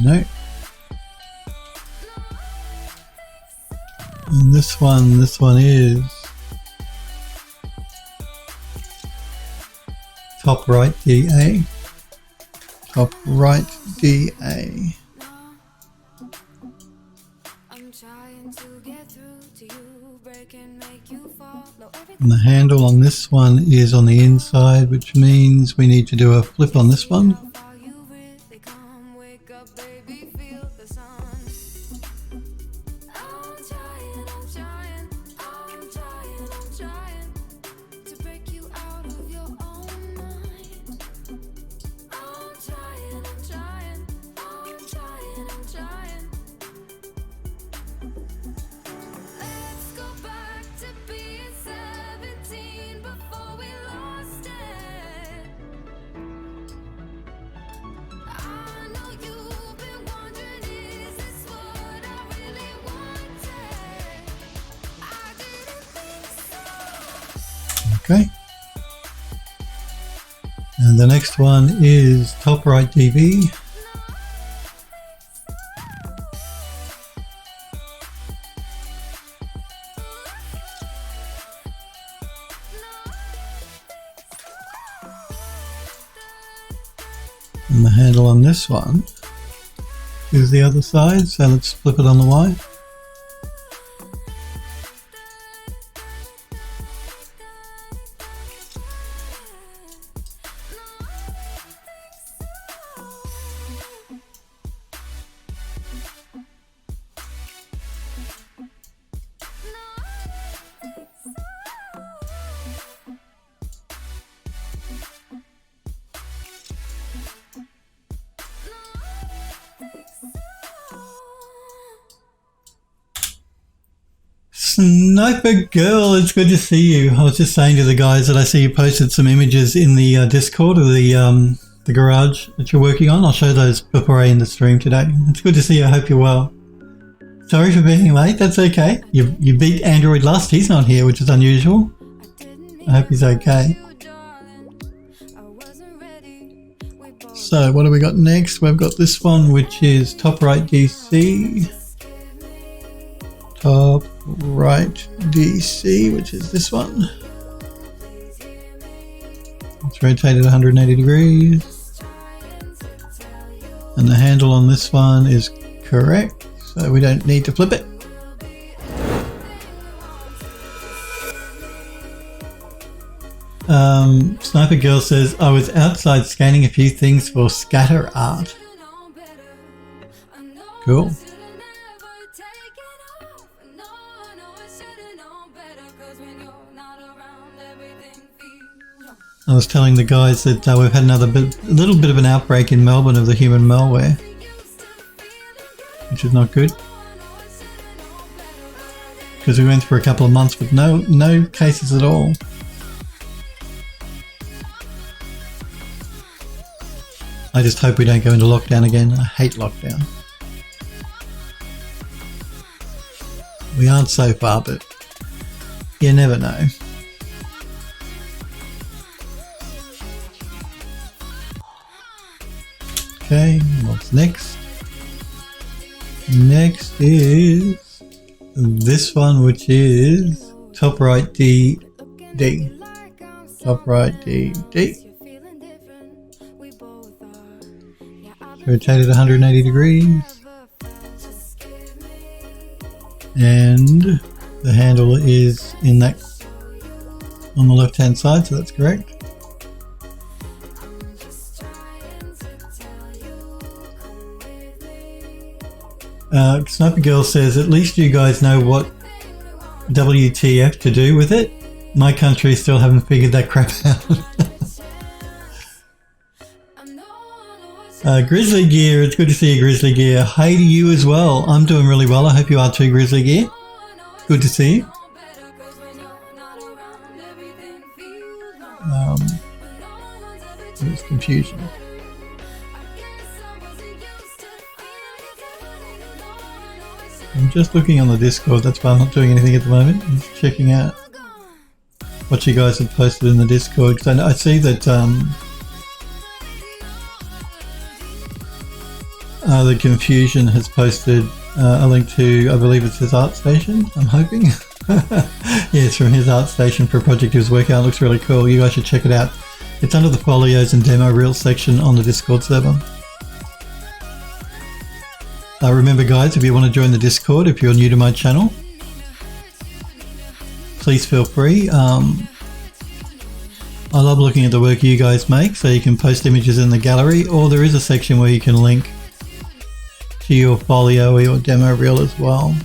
No. And this one is top right DA. Top right DA. And the handle on this one is on the inside, which means we need to do a flip on this one. Okay, and the next one is top right DB. And the handle on this one is the other side, so let's flip it on the Y. Sniper Girl, it's good to see you. I was just saying to the guys that I see you posted some images in the Discord of the garage that you're working on. I'll show those before I end the stream today. It's good to see you. I hope you're well. Sorry for being late. That's okay. You beat Android Lust. He's not here, which is unusual. I hope he's okay. So what do we got next? We've got this one, which is top right DC. Top right DC, which is this one. It's rotated 180 degrees. And the handle on this one is correct, so we don't need to flip it. Sniper Girl says, I was outside scanning a few things for scatter art. Cool. I was telling the guys that we've had a little bit of an outbreak in Melbourne of the human malware, which is not good, because we went for a couple of months with no cases at all. I just hope we don't go into lockdown again. I hate lockdown. We aren't so far, but you never know. Okay, what's next? Next is this one, which is top right D. Top right D. Rotate it 180 degrees. And the handle is in that on the left hand side, so that's correct. Sniper Girl says, at least you guys know what WTF to do with it. My country still haven't figured that crap out. Grizzly Gear, it's good to see you, Grizzly Gear. Hey to you as well. I'm doing really well. I hope you are too, Grizzly Gear. Good to see you. There's confusion. I'm just looking on the Discord, that's why I'm not doing anything at the moment. I'm just checking out what you guys have posted in the Discord, because I see that the Confusion has posted a link to, I believe it's his art station, I'm hoping. Yeah, it's from his art station for a project he was working on. It looks really cool. You guys should check it out. It's under the folios and demo reels section on the Discord server. Remember guys, if you want to join the Discord, if you're new to my channel, please feel free. I love looking at the work you guys make, so you can post images in the gallery, or there is a section where you can link to your folio or your demo reel as well.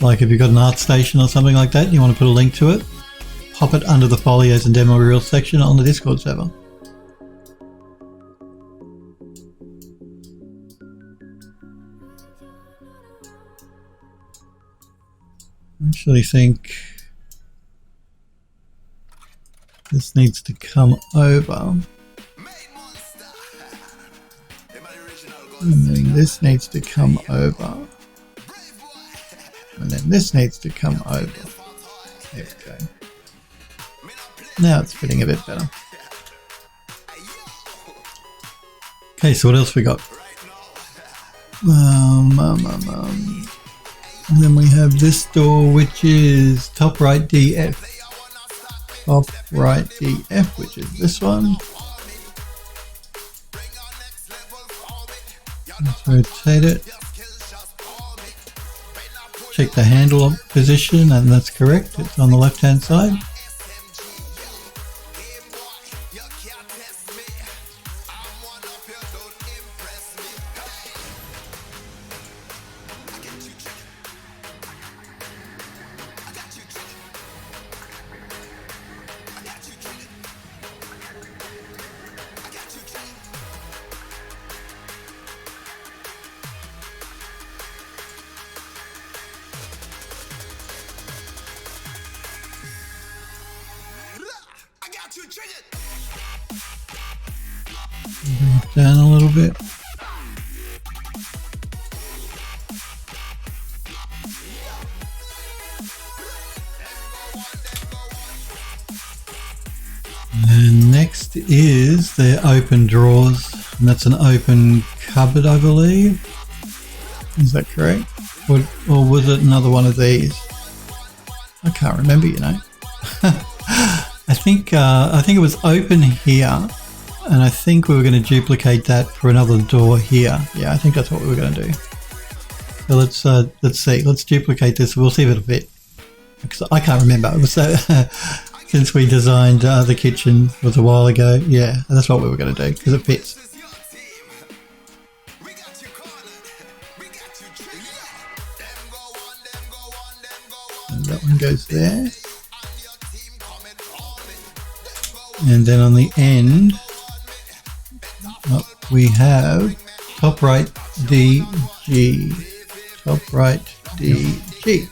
Like if you've got an art station or something like that and you want to put a link to it, pop it under the folios and demo reel section on the Discord server. I actually think this needs to come over, and then this needs to come over, and then this needs to come over. There we go. Now it's fitting a bit better. Okay, so what else we got? And then we have this door, which is top right DF. Top right DF, which is this one. Let's rotate it. Check the handle position, and that's correct. It's on the left hand side. Bring it down a little bit. And next is the open drawers, and that's an open cupboard, I believe. Is that correct? Or was it another one of these? I can't remember, you know. I think it was open here, and I think we were going to duplicate that for another door here. Yeah, I think that's what we were going to do. So let's see. Let's duplicate this. We'll see if it'll fit. Because I can't remember. It was since we designed the kitchen was a while ago. Yeah, that's what we were going to do because it fits. And that one goes there. And then on the end, we have top right DG. Top right DG.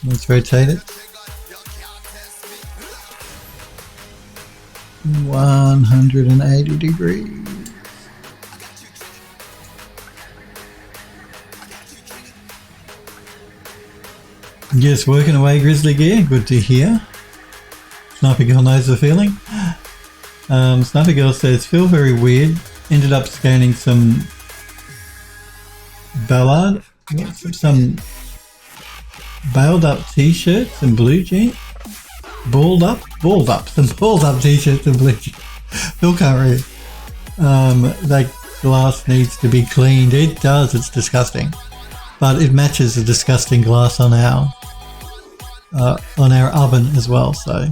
Let's rotate it. 180 degrees. Yes, working away, Grizzly Gear. Good to hear. Sniper Girl knows the feeling. Sniper Girl says, feel very weird. Ended up scanning some ballad. Some Bailed up t-shirts and blue jeans. Balled up t-shirts and blue jeans. Phil can't read. That glass needs to be cleaned. It does, it's disgusting. But it matches the disgusting glass on our oven as well, so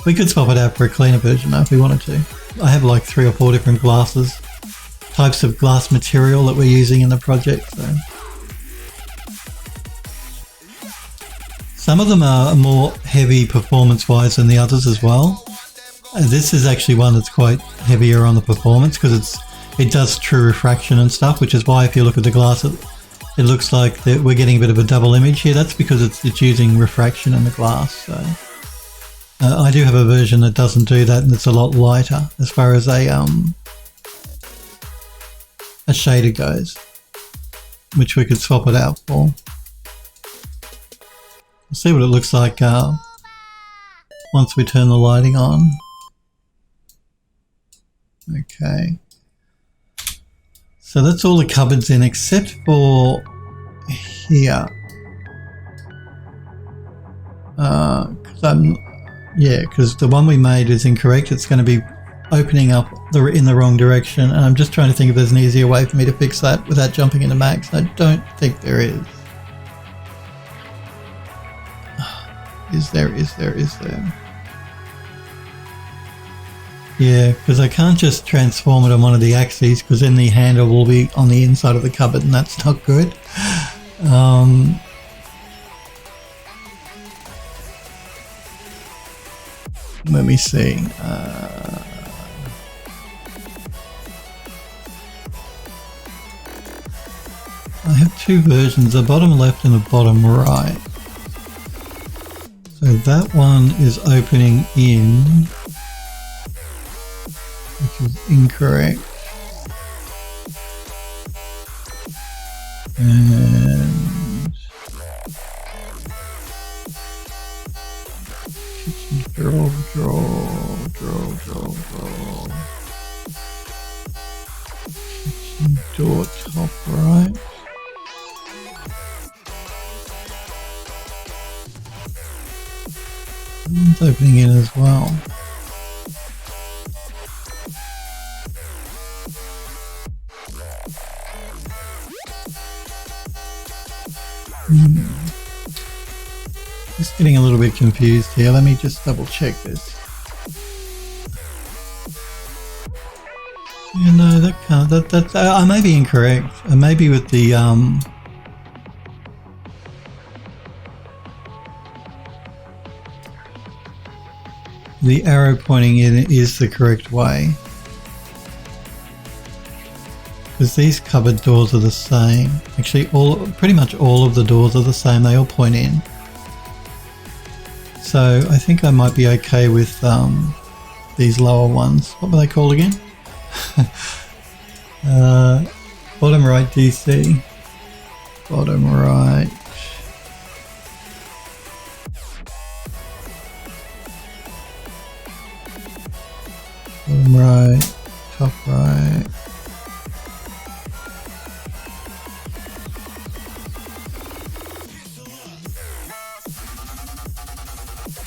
we could swap it out for a cleaner version though if we wanted to. I have like 3 or 4 different types of glass material that we're using in the project, so some of them are more heavy performance wise than the others as well. This is actually one that's quite heavier on the performance because it does true refraction and stuff, which is why if you look at the glass it looks like that we're getting a bit of a double image here. That's because it's using refraction in the glass. So I do have a version that doesn't do that, and it's a lot lighter as far as a shader goes, which we could swap it out for. We'll see what it looks like once we turn the lighting on. Okay. So that's all the cupboards in except for here. Because the one we made is incorrect. It's going to be opening up in the wrong direction, and I'm just trying to think if there's an easier way for me to fix that without jumping into Max. I don't think there is. Is there? Yeah, because I can't just transform it on one of the axes, because then the handle will be on the inside of the cupboard, and that's not good. Let me see. I have 2 versions, the bottom left and the bottom right. So that one is opening in, which is incorrect. And kitchen drawer. Kitchen door top right. It's opening in as well. Just getting a little bit confused here. Let me just double check this. Yeah, no, that can't. That I may be incorrect. I may be with the arrow pointing in is the correct way. Because these cupboard doors are the same. Actually, pretty much all of the doors are the same. They all point in. So I think I might be okay with these lower ones. What were they called again? Bottom right DC. Bottom right. Bottom right. Top right.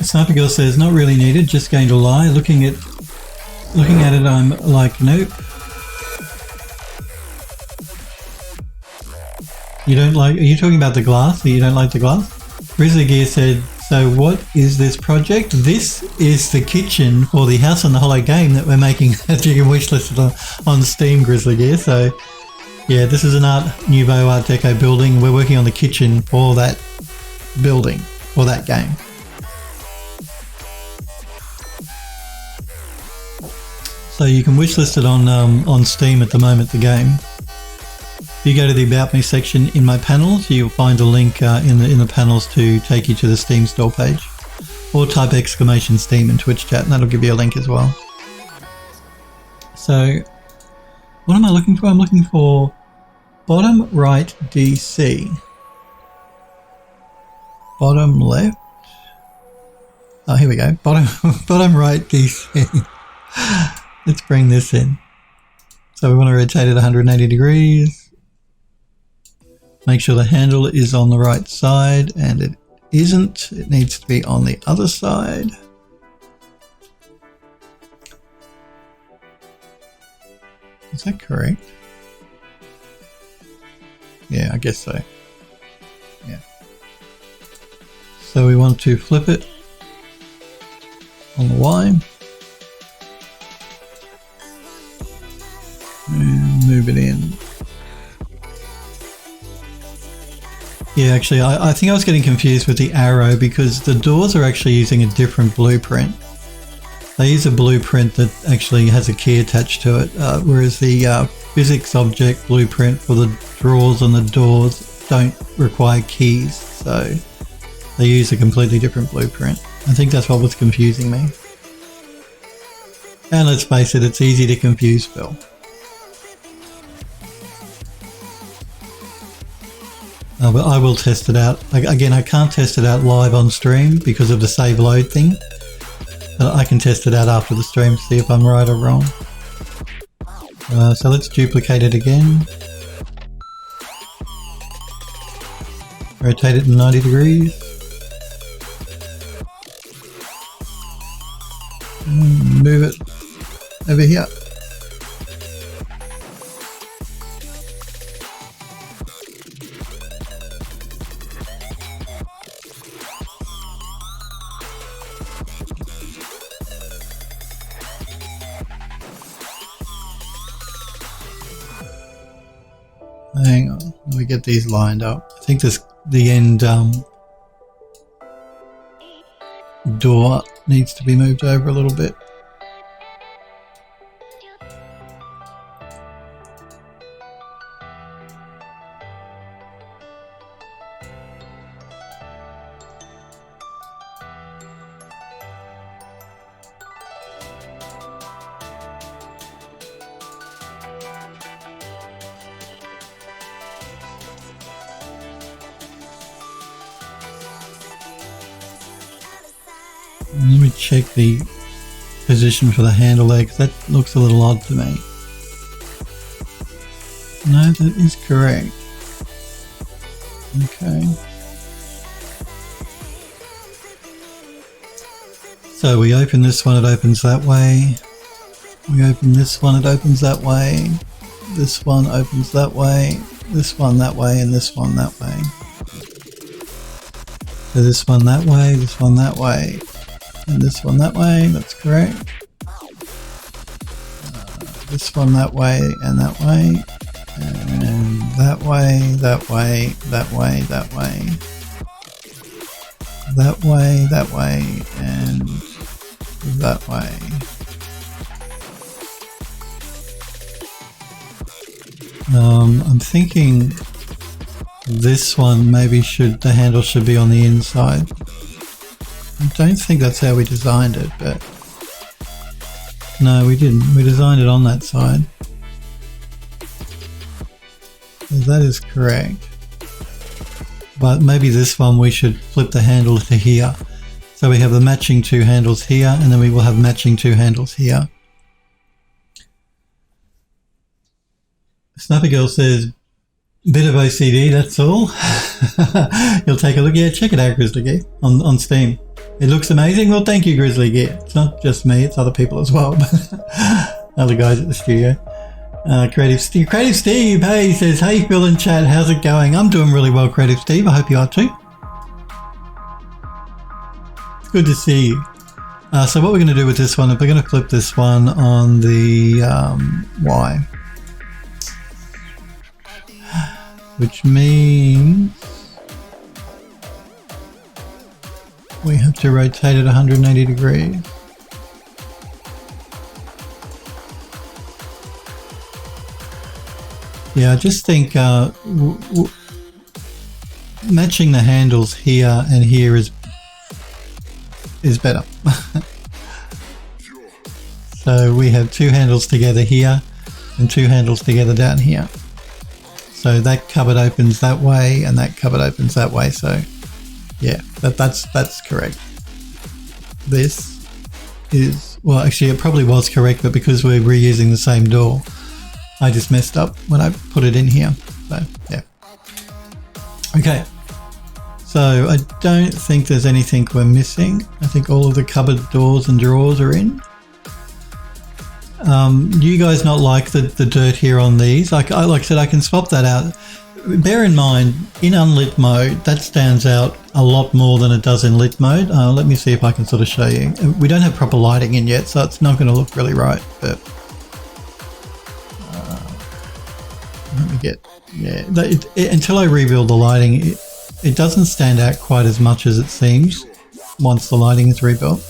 Sniper Girl says, not really needed, just going to lie. Looking at it, I'm like, nope. You don't like, are you talking about the glass? You don't like the glass? Grizzly Gear said, so what is this project? This is the kitchen for the House on the Hollow game that we're making that you can wishlist on Steam, Grizzly Gear. So yeah, this is an Art Nouveau Art Deco building. We're working on the kitchen for that building, for that game. So you can wishlist it on Steam at the moment, the game. If you go to the About Me section in my panels, you'll find a link in the panels to take you to the Steam store page. Or type !Steam in Twitch chat and that'll give you a link as well. So, what am I looking for? I'm looking for bottom right DC. Bottom left. Oh, here we go. Bottom right DC. Let's bring this in. So we want to rotate it 180 degrees. Make sure the handle is on the right side, and it isn't. It needs to be on the other side. Is that correct? Yeah, I guess so. Yeah. So we want to flip it on the Y. And move it in. Yeah, actually, I think I was getting confused with the arrow because the doors are actually using a different blueprint. They use a blueprint that actually has a key attached to it, whereas the physics object blueprint for the drawers on the doors don't require keys, so they use a completely different blueprint. I think that's what was confusing me. And let's face it, it's easy to confuse Phil. But I will test it out. Again, I can't test it out live on stream because of the save load thing. But I can test it out after the stream to see if I'm right or wrong. So let's duplicate it again. Rotate it 90 degrees. And move it over here. Hang on, let me get these lined up. I think the end door needs to be moved over a little bit. Let me check the position for the handle there because that looks a little odd to me. No, that is correct. Okay. So we open this one, it opens that way. We open this one, it opens that way. This one opens that way. This one that way, and this one that way. So this one that way, this one that way. And this one that way, that's correct. This one that way and that way. And that way, that way, that way, that way. That way, that way, and that way. I'm thinking this one maybe the handle should be on the inside. I don't think that's how we designed it, but no, we didn't. We designed it on that side. So that is correct. But maybe this one we should flip the handle to here. So we have the matching two handles here, and then we will have matching two handles here. Snapper Girl says, bit of OCD, that's all. You'll take a look. Yeah, check it out, Grizzly Gear, on Steam. It looks amazing. Well, thank you, Grizzly Gear. It's not just me, it's other people as well. Other guys at the studio. Creative Steve, hey, he says, hey, Phil and chat, how's it going? I'm doing really well, Creative Steve. I hope you are too. It's good to see you. So what we're going to do with this one, we're going to flip this one on the Y. Which means we have to rotate it 180 degrees. Yeah, I just think matching the handles here and here is better. So we have two handles together here and two handles together down here. So that cupboard opens that way and that cupboard opens that way. So yeah, that's correct. This is, well, actually it probably was correct, but because we're reusing the same door, I just messed up when I put it in here. So yeah. Okay, so I don't think there's anything we're missing. I think all of the cupboard doors and drawers are in. You guys not like the dirt here on these? Like I said, I can swap that out. Bear in mind, in unlit mode, that stands out a lot more than it does in lit mode. Let me see if I can sort of show you. We don't have proper lighting in yet, so it's not going to look really right. But let me get, yeah. Until I rebuild the lighting, it doesn't stand out quite as much as it seems once the lighting is rebuilt.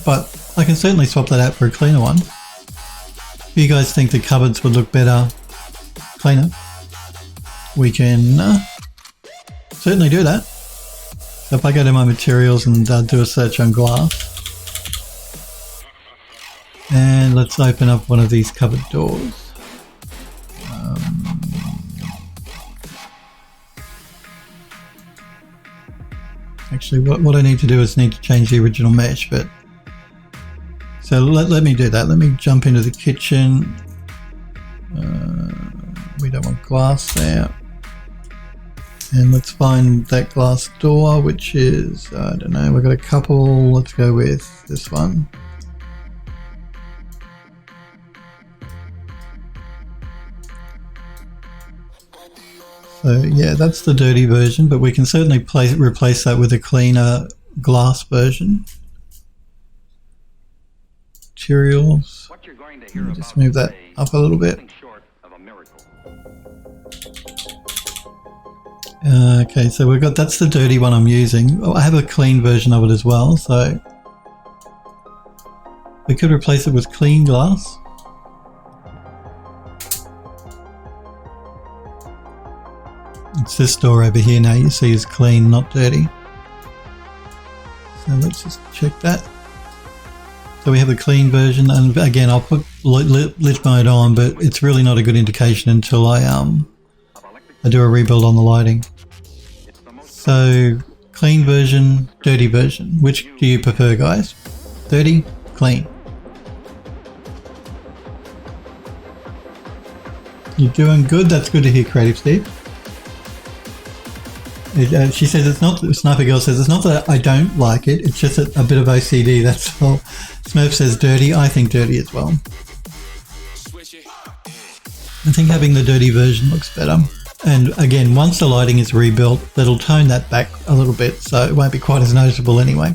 But I can certainly swap that out for a cleaner one. If you guys think the cupboards would look better, cleaner, we can certainly do that. So if I go to my materials and do a search on glass, and let's open up one of these cupboard doors. Actually, what I need to do is need to change the original mesh, but so let me do that. Let me jump into the kitchen. We don't want glass there. And let's find that glass door, which is, I don't know, we've got a couple. Let's go with this one. So yeah, that's the dirty version, but we can certainly replace that with a cleaner glass version. Materials. Just move that up a little bit. Okay, so we've got, that's the dirty one I'm using. Oh, I have a clean version of it as well, so we could replace it with clean glass. It's this door over here now, you see is clean, not dirty. So let's just check that. So we have a clean version, and again I'll put lit mode on, but it's really not a good indication until I do a rebuild on the lighting. So clean version, dirty version. Which do you prefer, guys? Dirty, clean? You're doing good. That's good to hear, Creative Steve. She says it's not, Sniper Girl says it's not that I don't like it, it's just a bit of OCD, that's all. Smurf says dirty, I think dirty as well. I think having the dirty version looks better. And again, once the lighting is rebuilt, that'll tone that back a little bit, so it won't be quite as noticeable anyway.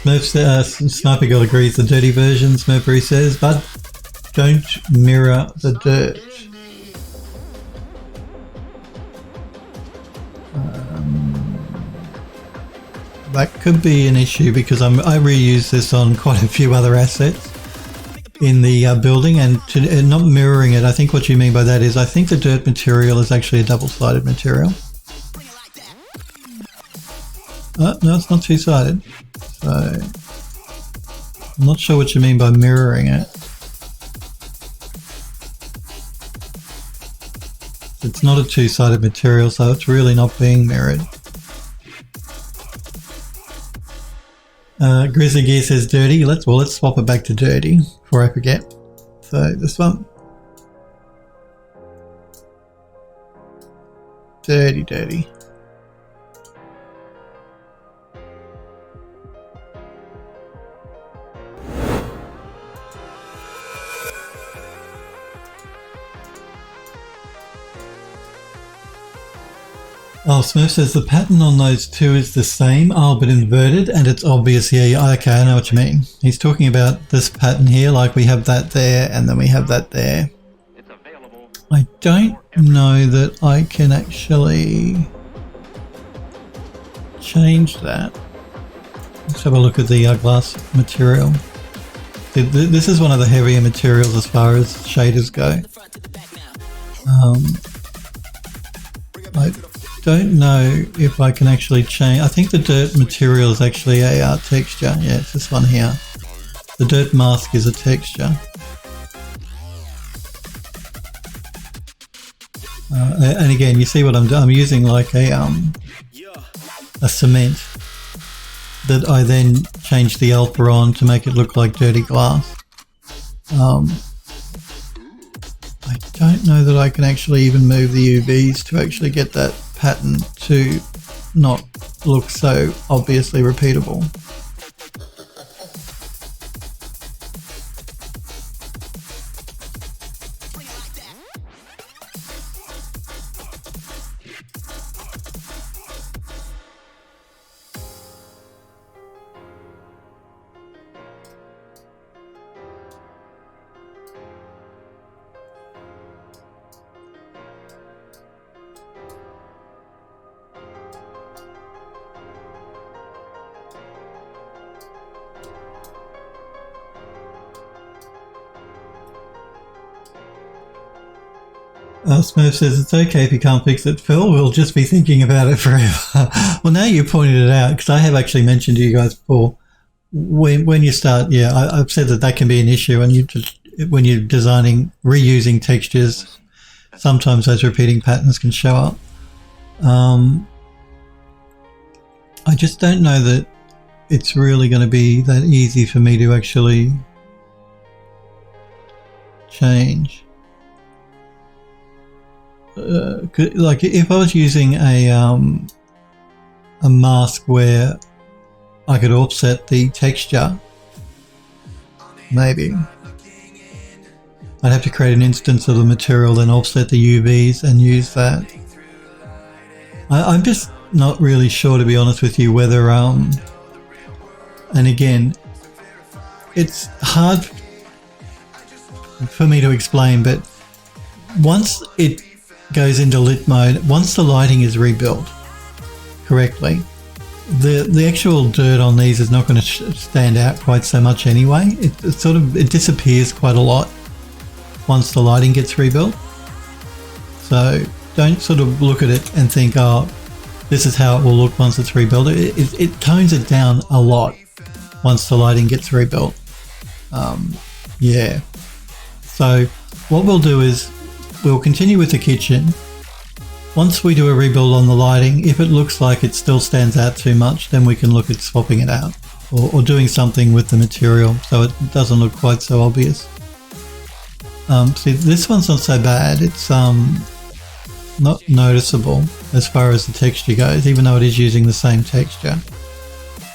Sniper Girl agrees, the dirty version, Smurfery says, but don't mirror the dirt. That could be an issue because I reuse this on quite a few other assets in the building, and not mirroring it, I think what you mean by that is I think the dirt material is actually a double-sided material. No, it's not two-sided. So I'm not sure what you mean by mirroring it. It's not a two-sided material, so it's really not being mirrored. Grizzly Gear says dirty. Let's swap it back to dirty before I forget. So this one. Dirty. Oh, Smurf says the pattern on those two is the same, but inverted, and it's obvious here. Yeah, okay, I know what you mean. He's talking about this pattern here, like we have that there, and then we have that there. I don't know that I can actually change that. Let's have a look at the glass material. This is one of the heavier materials as far as shaders go. I don't know if I can actually change. I think the dirt material is actually a texture. Yeah, it's this one here. The dirt mask is a texture. And again, you see what I'm doing. I'm using like a cement that I then change the alpha on to make it look like dirty glass. I don't know that I can actually even move the UVs to actually get that pattern to not look so obviously repeatable. Smurf says it's okay if you can't fix it, Phil. We'll just be thinking about it forever. Well, now you pointed it out, because I have actually mentioned to you guys before, when you start, I've said that can be an issue, and when you're designing, reusing textures, sometimes those repeating patterns can show up. I just don't know that it's really going to be that easy for me to actually change. Like if I was using a mask where I could offset the texture, maybe I'd have to create an instance of the material, then offset the UVs and use that. I'm just not really sure, to be honest with you, whether and again, it's hard for me to explain, but once it goes into lit mode, once the lighting is rebuilt correctly, the actual dirt on these is not going to stand out quite so much anyway. It disappears quite a lot once the lighting gets rebuilt. So don't sort of look at it and think, oh, this is how it will look once it's rebuilt. It tones it down a lot once the lighting gets rebuilt. So what we'll do is we'll continue with the kitchen. Once we do a rebuild on the lighting, if it looks like it still stands out too much, then we can look at swapping it out or doing something with the material so it doesn't look quite so obvious. See, this one's not so bad. It's not noticeable as far as the texture goes, even though it is using the same texture.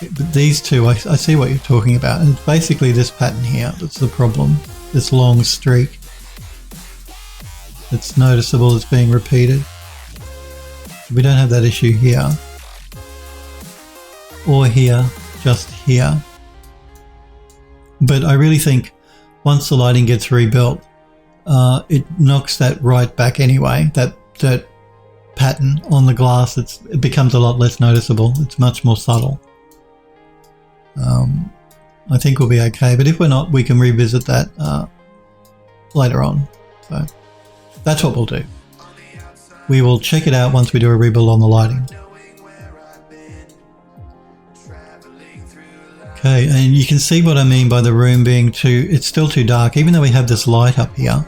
But these two, I see what you're talking about. And it's basically this pattern here that's the problem, this long streak. It's noticeable, it's being repeated. We don't have that issue here. Or here, just here. But I really think once the lighting gets rebuilt, it knocks that right back anyway. That pattern on the glass, it becomes a lot less noticeable. It's much more subtle. I think we'll be okay. But if we're not, we can revisit that later on. So that's what we'll do. We will check it out once we do a rebuild on the lighting. Okay, and you can see what I mean by the room being it's still too dark, even though we have this light up here.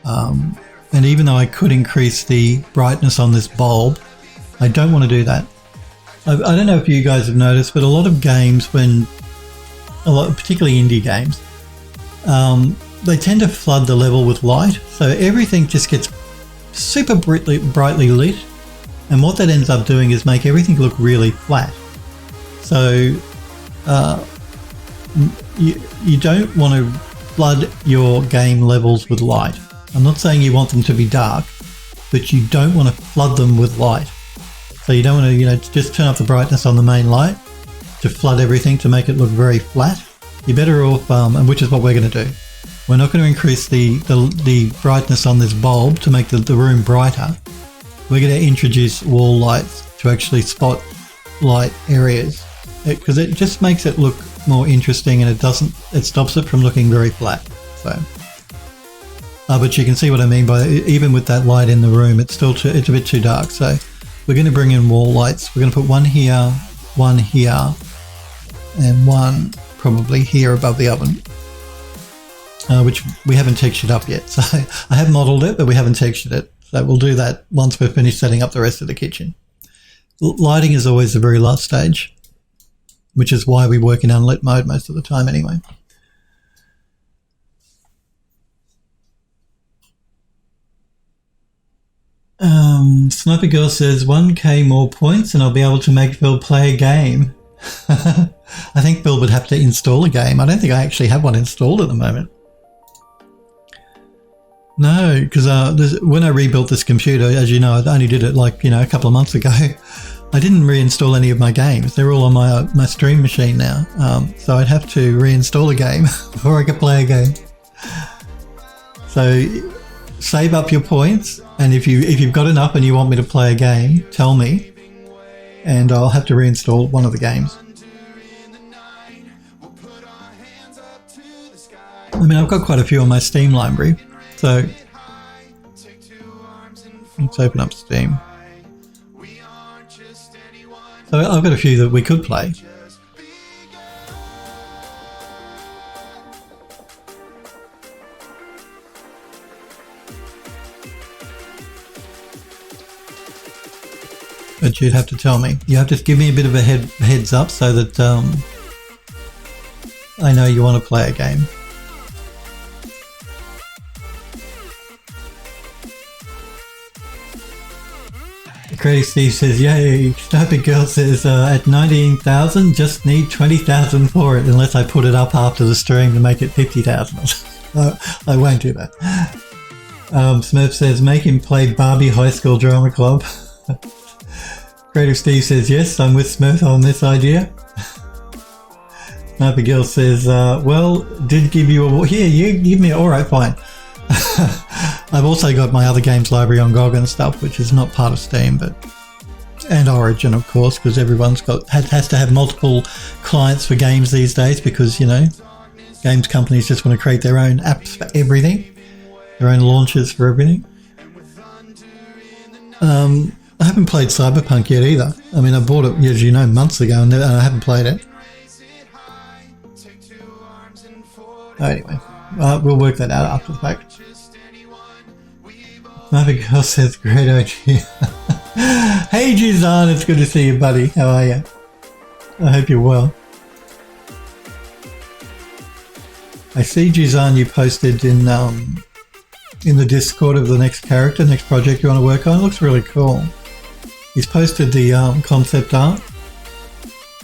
And even though I could increase the brightness on this bulb, I don't want to do that. I don't know if you guys have noticed, but a lot of games, particularly indie games, they tend to flood the level with light, so everything just gets super brightly lit, and what that ends up doing is make everything look really flat. So you don't want to flood your game levels with light. I'm not saying you want them to be dark, but you don't want to flood them with light. So you don't want to, just turn up the brightness on the main light to flood everything to make it look very flat. You're better off, and which is what we're going to do. We're not going to increase the brightness on this bulb to make the room brighter. We're going to introduce wall lights to actually spot light areas, because it just makes it look more interesting, and it stops it from looking very flat. So, but you can see what I mean by even with that light in the room, it's a bit too dark. So we're going to bring in wall lights. We're going to put one here, and one probably here above the oven, which we haven't textured up yet. So I have modeled it, but we haven't textured it. So we'll do that once we're finished setting up the rest of the kitchen. Lighting is always the very last stage, which is why we work in unlit mode most of the time anyway. Sniper Girl says 1k more points and I'll be able to make Phil play a game. I think Phil would have to install a game. I don't think I actually have one installed at the moment. No, because when I rebuilt this computer, as you know, I only did it like, a couple of months ago. I didn't reinstall any of my games. They're all on my stream machine now. So I'd have to reinstall a game before I could play a game. So save up your points, and if you've got enough and you want me to play a game, tell me, and I'll have to reinstall one of the games. I mean, I've got quite a few on my Steam library, so let's open up Steam. So I've got a few that we could play. But you'd have to tell me. You have to give me a bit of a heads up so that I know you want to play a game. Creative Steve says, yay. Sniper Girl says, at 19,000, just need 20,000 for it unless I put it up after the stream to make it 50,000. I won't do that. Smurf says, make him play Barbie High School Drama Club. Creative Steve says, yes, I'm with Smurf on this idea. Sniper Girl says, well, did give you a... Here, you give me... Alright, fine. I've also got my other games library on GOG and stuff, which is not part of Steam, and Origin, of course, because everyone's has to have multiple clients for games these days because, games companies just want to create their own apps for everything, their own launches for everything. I haven't played Cyberpunk yet either. I mean, I bought it, as you know, months ago, and I haven't played it. Anyway, we'll work that out after the fact. Sniper Girl says, great idea. Hey Jizan, it's good to see you, buddy. How are you? I hope you're well. I see, Jizan, you posted in the Discord of the next project you want to work on. It looks really cool. He's posted the concept art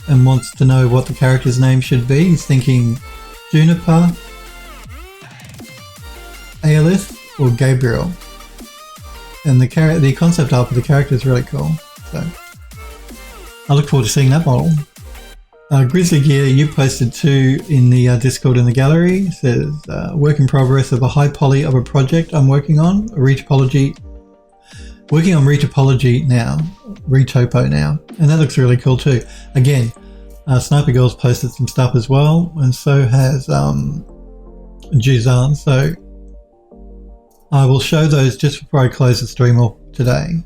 and wants to know what the character's name should be. He's thinking Juniper, Aelith, or Gabriel. And the concept art for the character is really cool. So I look forward to seeing that model. Grizzly Gear, you posted 2 in the Discord in the gallery. It says, work in progress of a high poly of a project I'm working on, working on retopology now, retopo now. And that looks really cool too. Again, Sniper Girl's posted some stuff as well, and so has Juzan. So I will show those just before I close the stream off today.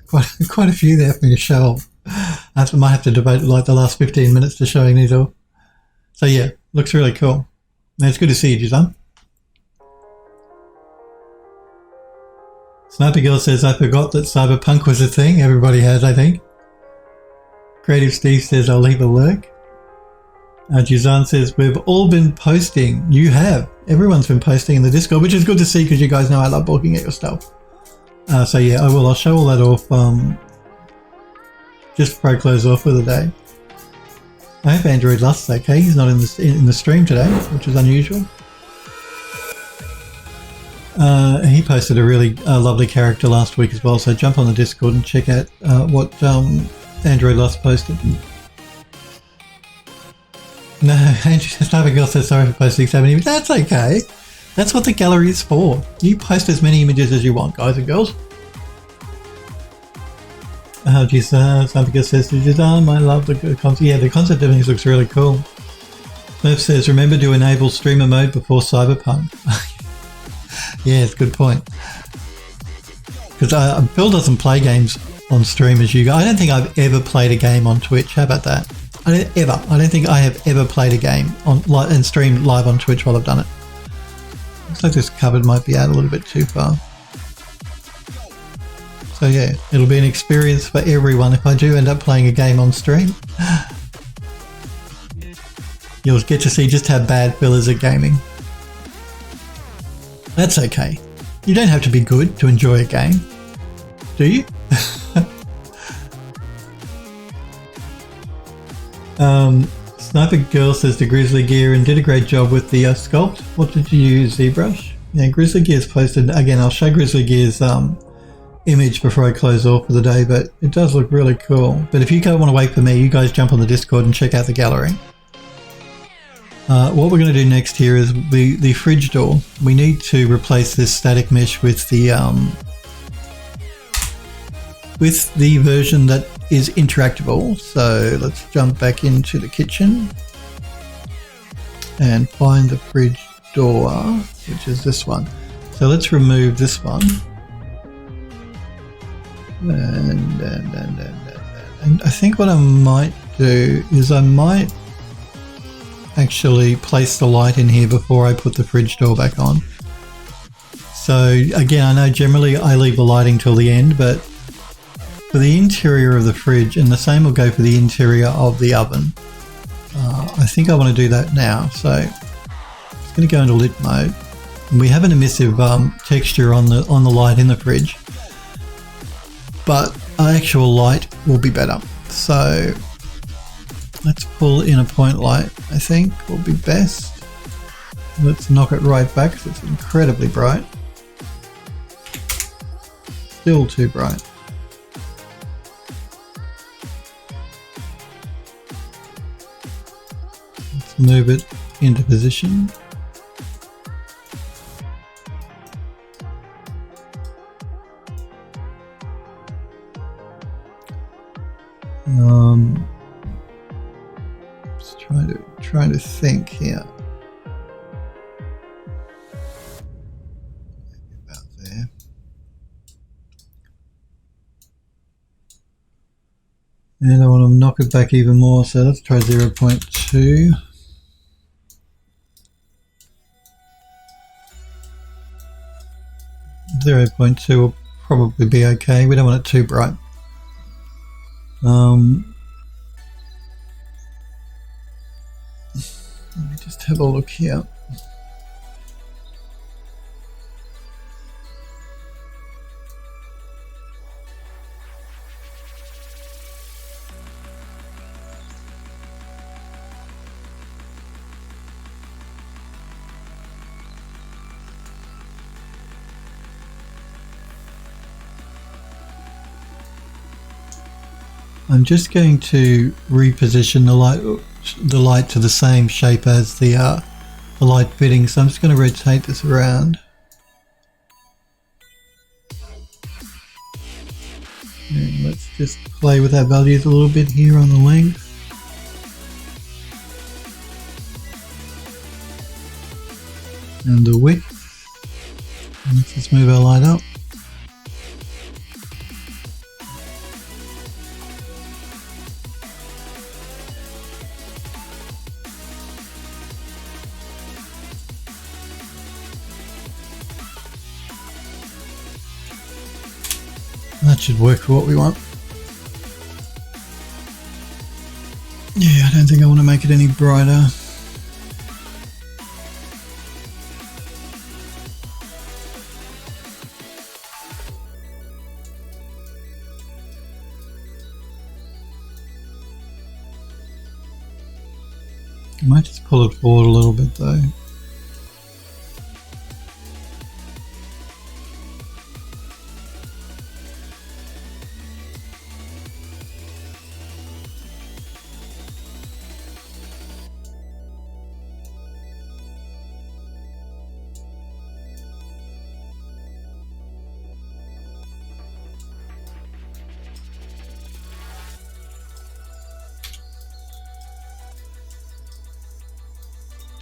Quite a few there for me to show. I might have to debate like the last 15 minutes to showing these all. So yeah, looks really cool. And it's good to see you, Juzan. Sniper Girl says, I forgot that Cyberpunk was a thing. Everybody has, I think. Creative Steve says, I'll leave a lurk. Juzan says, we've all been posting. You have. Everyone's been posting in the Discord, which is good to see because you guys know I love looking at your stuff. So yeah, I will. I'll show all that off just before I close off for the day. I hope Android Lust's okay. He's not in the stream today, which is unusual. He posted a really lovely character last week as well, so jump on the Discord and check out what Android Lust posted. No, Sniper Girl says sorry for posting so many images. That's okay. That's what the gallery is for. You post as many images as you want, guys and girls. Sniper Girl says, I love the concept. Yeah, the concept of things looks really cool. Smurf says, remember to enable streamer mode before Cyberpunk. Yeah, it's a good point. Because Bill doesn't play games on stream as you go. I don't think I've ever played a game on Twitch. How about that? I don't think I have ever played a game and streamed live on Twitch while I've done it. Looks like this cupboard might be out a little bit too far. So yeah, it'll be an experience for everyone if I do end up playing a game on stream. You'll get to see just how bad Phil is at gaming. That's okay. You don't have to be good to enjoy a game, do you? Sniper Girl says the Grizzly Gear and did a great job with the sculpt. What did you use, ZBrush? Yeah, Grizzly Gear's posted. Again, I'll show Grizzly Gear's image before I close off for the day, but it does look really cool. But if you don't want to wait for me, you guys jump on the Discord and check out the gallery. What we're going to do next here is the fridge door. We need to replace this static mesh with the version that is interactable. So let's jump back into the kitchen and find the fridge door, which is this one. So let's remove this one. And I think what I might do is I might actually place the light in here before I put the fridge door back on. So again, I know generally I leave the lighting till the end, but for the interior of the fridge, and the same will go for the interior of the oven, I think I want to do that now. So I'm just going to go into lit mode. And we have an emissive texture on the light in the fridge, but actual light will be better. So let's pull in a point light, I think will be best. Let's knock it right back because it's incredibly bright. Still too bright. Let's move it into position. Just trying to think here. About there. And I want to knock it back even more, so let's try 0.2. Will probably be okay. We don't want it too bright. Let me just have a look here. I'm just going to reposition the light to the same shape as the light fitting, so I'm just going to rotate this around. And let's just play with our values a little bit here on the length. And the width. And let's just move our light up. That should work for what we want. Yeah, I don't think I want to make it any brighter. I might just pull it forward a little bit though.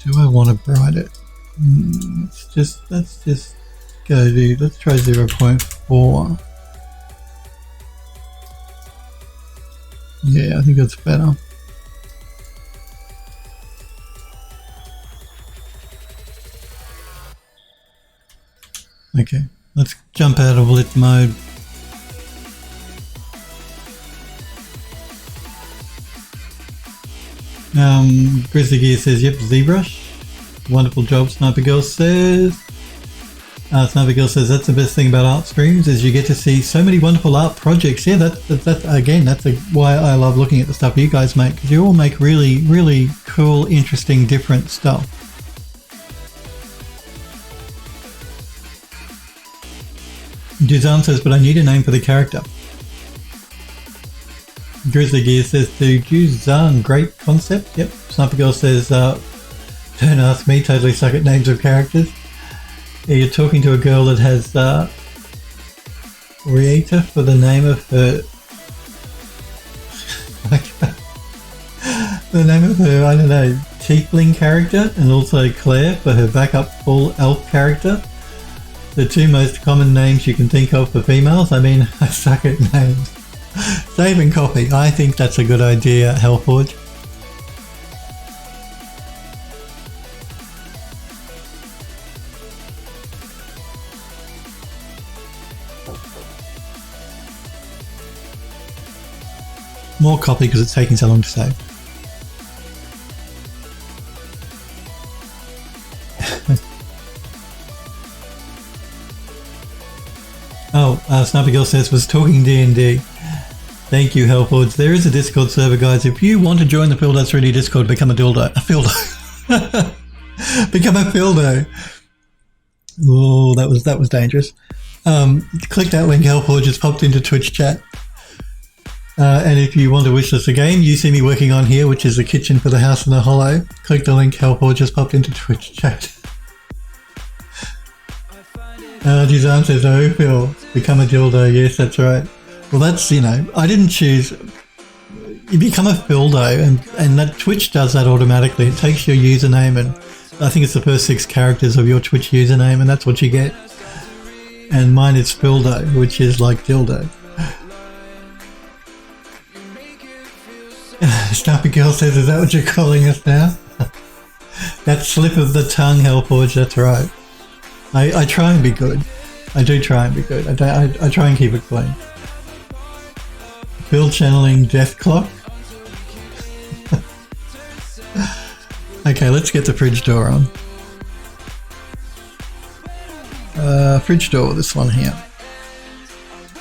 Do I want to bright it? Let's just go to, let's try 0.4. Yeah, I think that's better. Okay, let's jump out of lit mode. Grizzly Gear says, yep, ZBrush. Wonderful job, Sniper Girl says. Sniper Girl says that's the best thing about art streams is you get to see so many wonderful art projects. Yeah, that's again, that's why I love looking at the stuff you guys make, because you all make really, really cool, interesting, different stuff. Duzan says, but I need a name for the character. Grizzly Gear says, to Duzan, great concept. Yep. Sniper Girl says, don't ask me, totally suck at names of characters. Yeah, you're talking to a girl that has Rita for the name of her. The name of her, I don't know, Tiefling character, and also Claire for her backup full elf character. The two most common names you can think of for females. I mean, I suck at names. Save and copy. I think that's a good idea, Hellforge. More copy because it's taking so long to save. Sniper Girl says, was talking D&D. Thank you, Hellforge. There is a Discord server, guys. If you want to join the Phil Does 3D Discord, become a dildo. A Phildo. Become a Phildo. Oh, that was dangerous. Click that link, Hellforge. Just popped into Twitch chat. And if you want to wish us a game you see me working on here, which is the kitchen for the house in the hollow, click the link, Hellforge. Just popped into Twitch chat. Dizan says, oh, Phil, become a dildo. Yes, that's right. Well, that's, you know, I didn't choose. You become a Phildo, and that Twitch does that automatically. It takes your username, and I think it's the first 6 characters of your Twitch username, and that's what you get. And mine is Phildo, which is like dildo. Sniper Girl says, is that what you're calling us now? That slip of the tongue, Hellforge, that's right. I try and be good. I do try and be good. I try and keep it clean. Phil channeling Death Clock. Okay, let's get the fridge door on. Fridge door, this one here.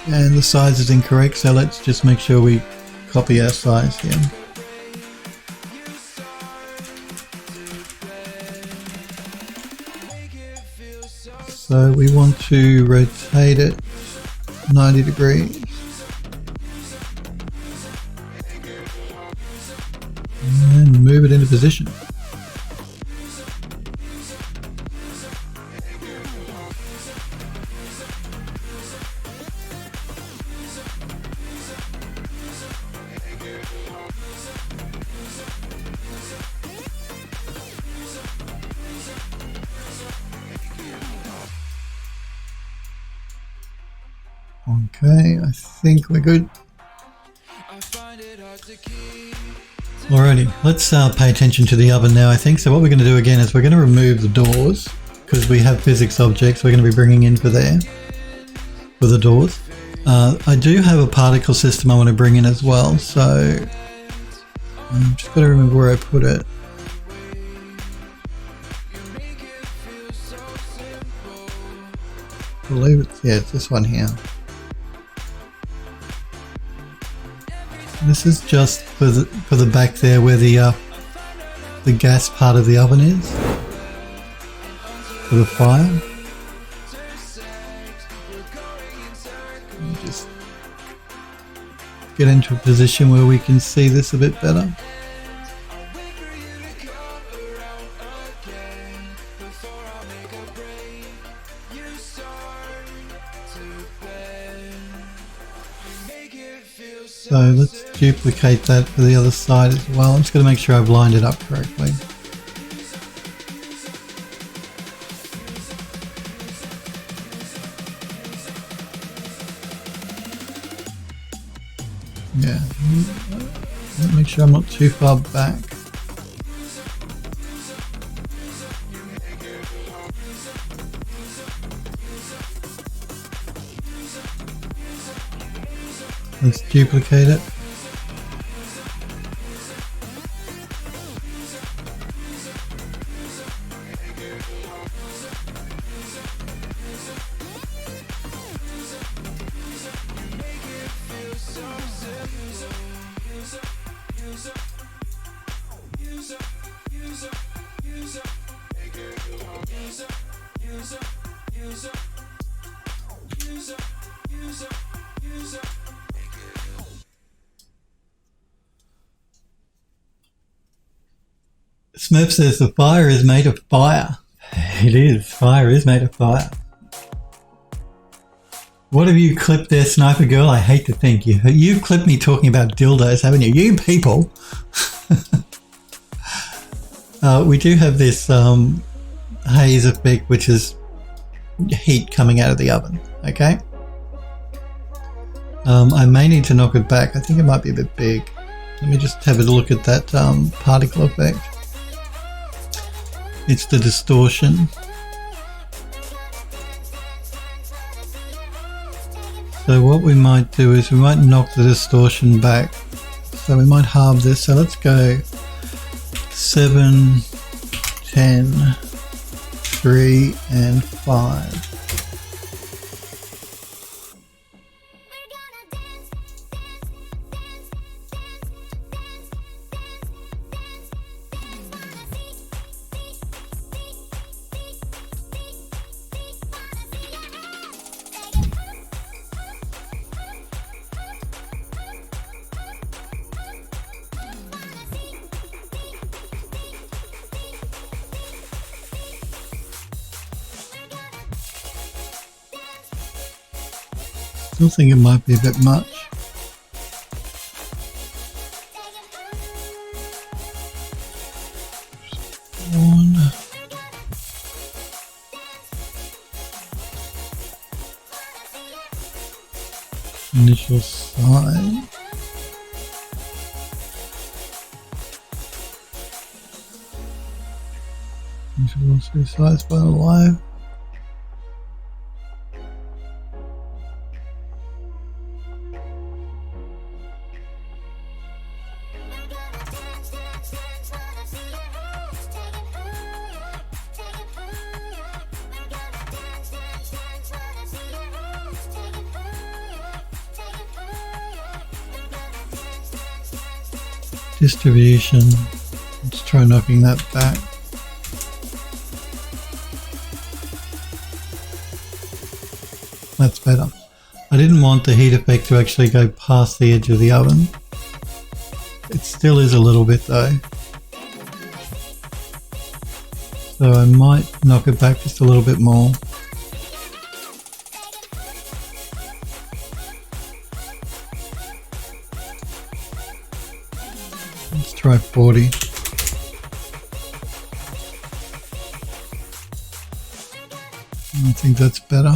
And the size is incorrect, so let's just make sure we copy our size here. So we want to rotate it 90 degrees. And move it into position. Okay, I think we're good. Alrighty, let's pay attention to the oven now, I think. So what we're going to do again is we're going to remove the doors because we have physics objects we're going to be bringing in for there, for the doors. I do have a particle system I want to bring in as well, so I'm just got to remember where I put it. I believe it's, yeah, it's this one here. This is just for the back there where the gas part of the oven is, for the fire. Just get into a position where we can see this a bit better. So let's duplicate that for the other side as well. I'm just going to make sure I've lined it up correctly. Yeah, make sure I'm not too far back. Let's duplicate it. Smurf says the fire is made of fire. It is. Fire is made of fire. What have you clipped there, Sniper Girl? I hate to think. You've clipped me talking about dildos, haven't you? You people! We do have this haze effect, which is heat coming out of the oven, okay? I may need to knock it back. I think it might be a bit big. Let me just have a look at that particle effect. It's the distortion. So what we might do is we might knock the distortion back. So we might halve this. So let's go 7, 10, 3, and 5. Still think it might be a bit much. One. Initial size. Initial size by live. Distribution. Let's try knocking that back. That's better. I didn't want the heat effect to actually go past the edge of the oven. It still is a little bit though. So I might knock it back just a little bit more. Let's try 40. I think that's better.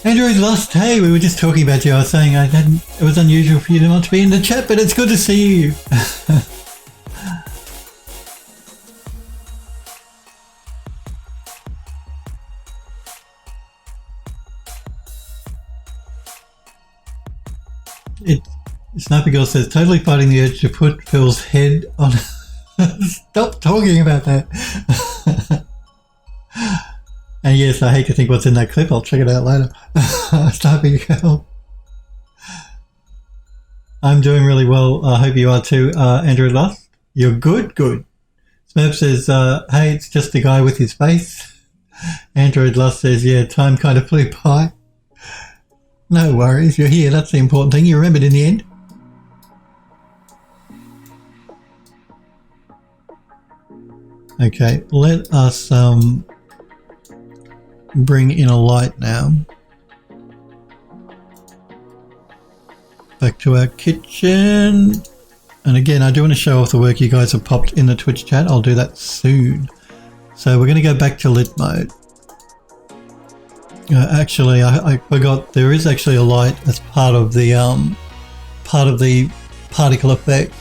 Android Lost, hey, we were just talking about you. I was saying it was unusual for you not to be in the chat, but it's good to see you. Sniper Girl says, totally fighting the urge to put Phil's head on. Stop talking about that. And yes, I hate to think what's in that clip. I'll check it out later. Sniper Girl. I'm doing really well. I hope you are too, Andrew Lost. You're good? Good. Smurf says, hey, it's just the guy with his face. Android Lost says, yeah, time kind of flew by. No worries, you're here. That's the important thing. You remembered in the end. Okay, let us bring in a light now. Back to our kitchen. And again, I do want to show off the work you guys have popped in the Twitch chat. I'll do that soon. So we're going to go back to lit mode. Actually, I forgot there is actually a light as part of the particle effect.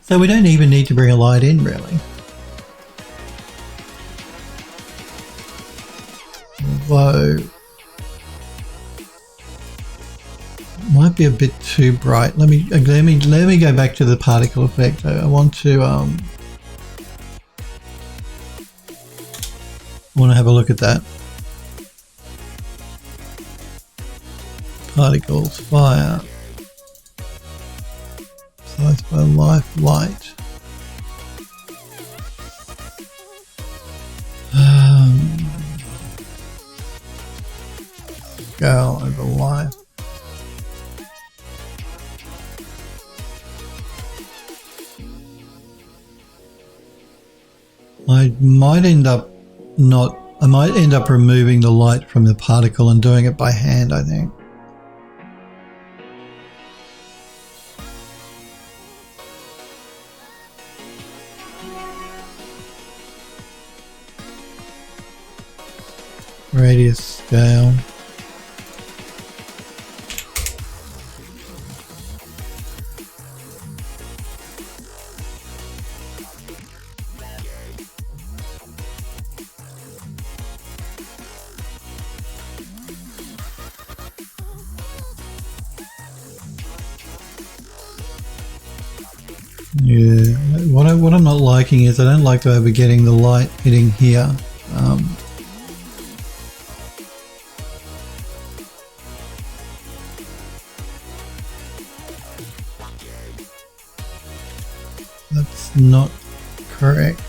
So we don't even need to bring a light in, really. Although might be a bit too bright. Let me go back to the particle effect. I want to have a look at that. Particles, fire, size by life, light. scale over light. I might end up removing the light from the particle and doing it by hand, I think. Radius scale. Yeah, what I'm not liking is I don't like the way we're getting the light hitting here. That's not correct.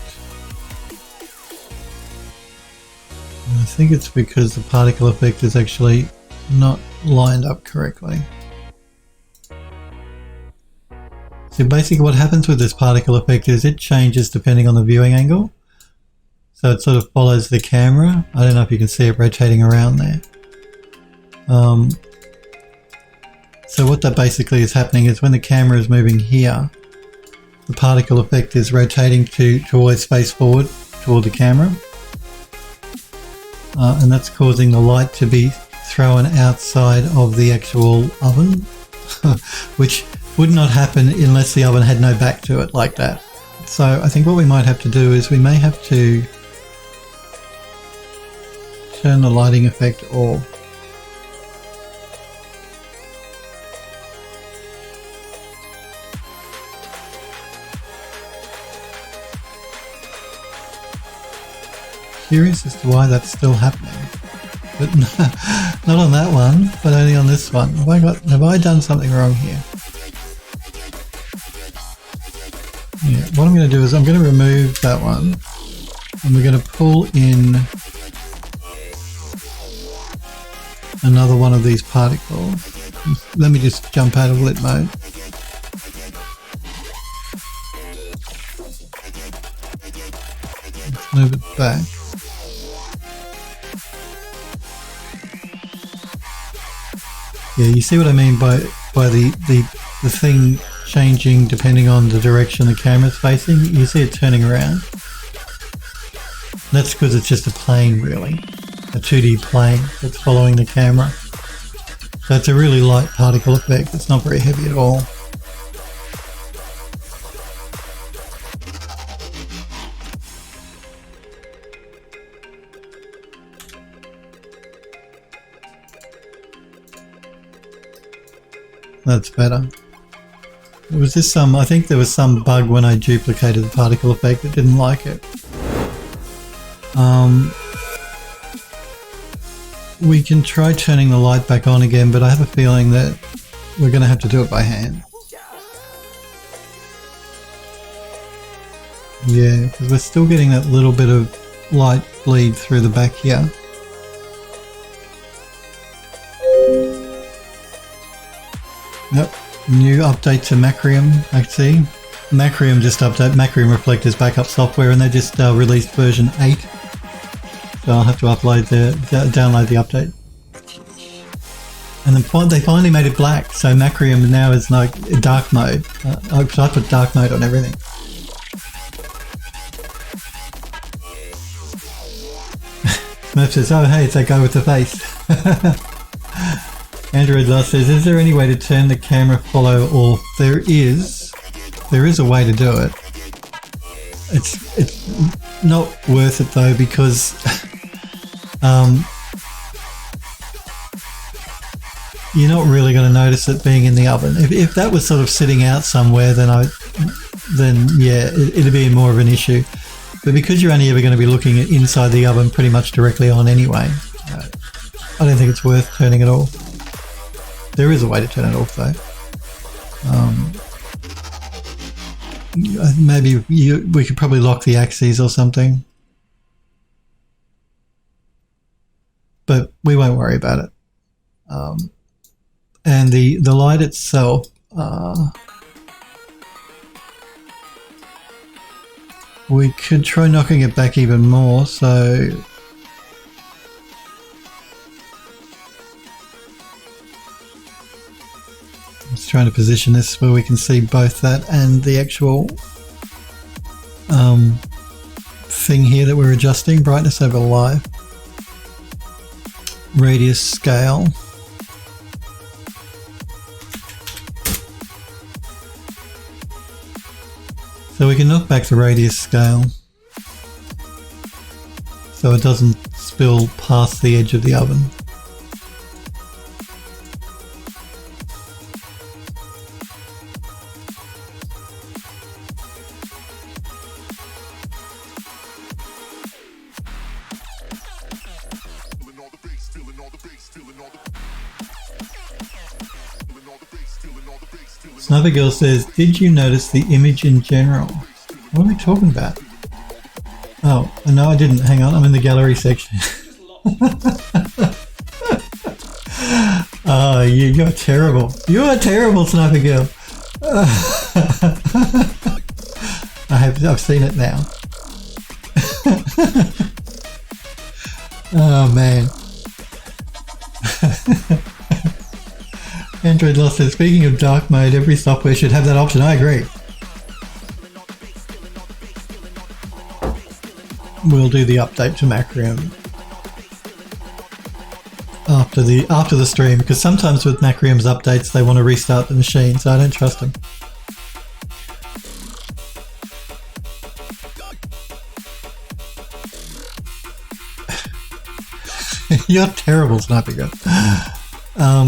And I think it's because the particle effect is actually not lined up correctly. So basically what happens with this particle effect is it changes depending on the viewing angle. So it sort of follows the camera. I don't know if you can see it rotating around there. So what that basically is happening is when the camera is moving here, the particle effect is rotating to always face forward toward the camera. And that's causing the light to be thrown outside of the actual oven, which would not happen unless the oven had no back to it like that. So I think what we might have to do is we may have to turn the lighting effect off. Curious as to why that's still happening, but not on that one, but only on this one. Have I done something wrong here? Yeah, what I'm going to do is I'm going to remove that one and we're going to pull in another one of these particles. Let me just jump out of lit mode. Let's move it back. Yeah, you see what I mean by the thing changing depending on the direction the camera's facing. You see it turning around. That's because it's just a plane, really, a 2D plane that's following the camera. So it's a really light particle effect. It's not very heavy at all. That's better. Was this I think there was some bug when I duplicated the particle effect that didn't like it. We can try turning the light back on again, but I have a feeling that we're going to have to do it by hand. Yeah, because we're still getting that little bit of light bleed through the back here. Yep, new update to Macrium, I see. Macrium just update, Macrium Reflector's backup software, and they just released version 8. So I'll have to download the update. And then they finally made it black, so Macrium now is like dark mode. I put dark mode on everything. Smurf says, oh hey, it's that guy with the face. Android Last says, is there any way to turn the camera follow off? There is a way to do it. It's not worth it though, because you're not really going to notice it being in the oven. If that was sort of sitting out somewhere, then yeah, it'd be more of an issue. But because you're only ever going to be looking at inside the oven pretty much directly on anyway, I don't think it's worth turning it off. There is a way to turn it off though. Maybe we could probably lock the axes or something. But we won't worry about it. And the light itself, we could try knocking it back even more, so I'm just trying to position this where we can see both that and the actual thing here that we're adjusting. Brightness over live, radius scale. So we can knock back the radius scale so it doesn't spill past the edge of the oven. Sniper Girl says, did you notice the image in general? What are we talking about? Oh, no I didn't. Hang on, I'm in the gallery section. Oh, you're terrible. You're terrible, Sniper Girl. I've seen it now. Oh, man. Android Lost says, speaking of dark mode, every software should have that option. I agree. We'll do the update to Macrium after the stream, because sometimes with Macrium's updates they want to restart the machine, so I don't trust them. You're terrible, Sniper Girl.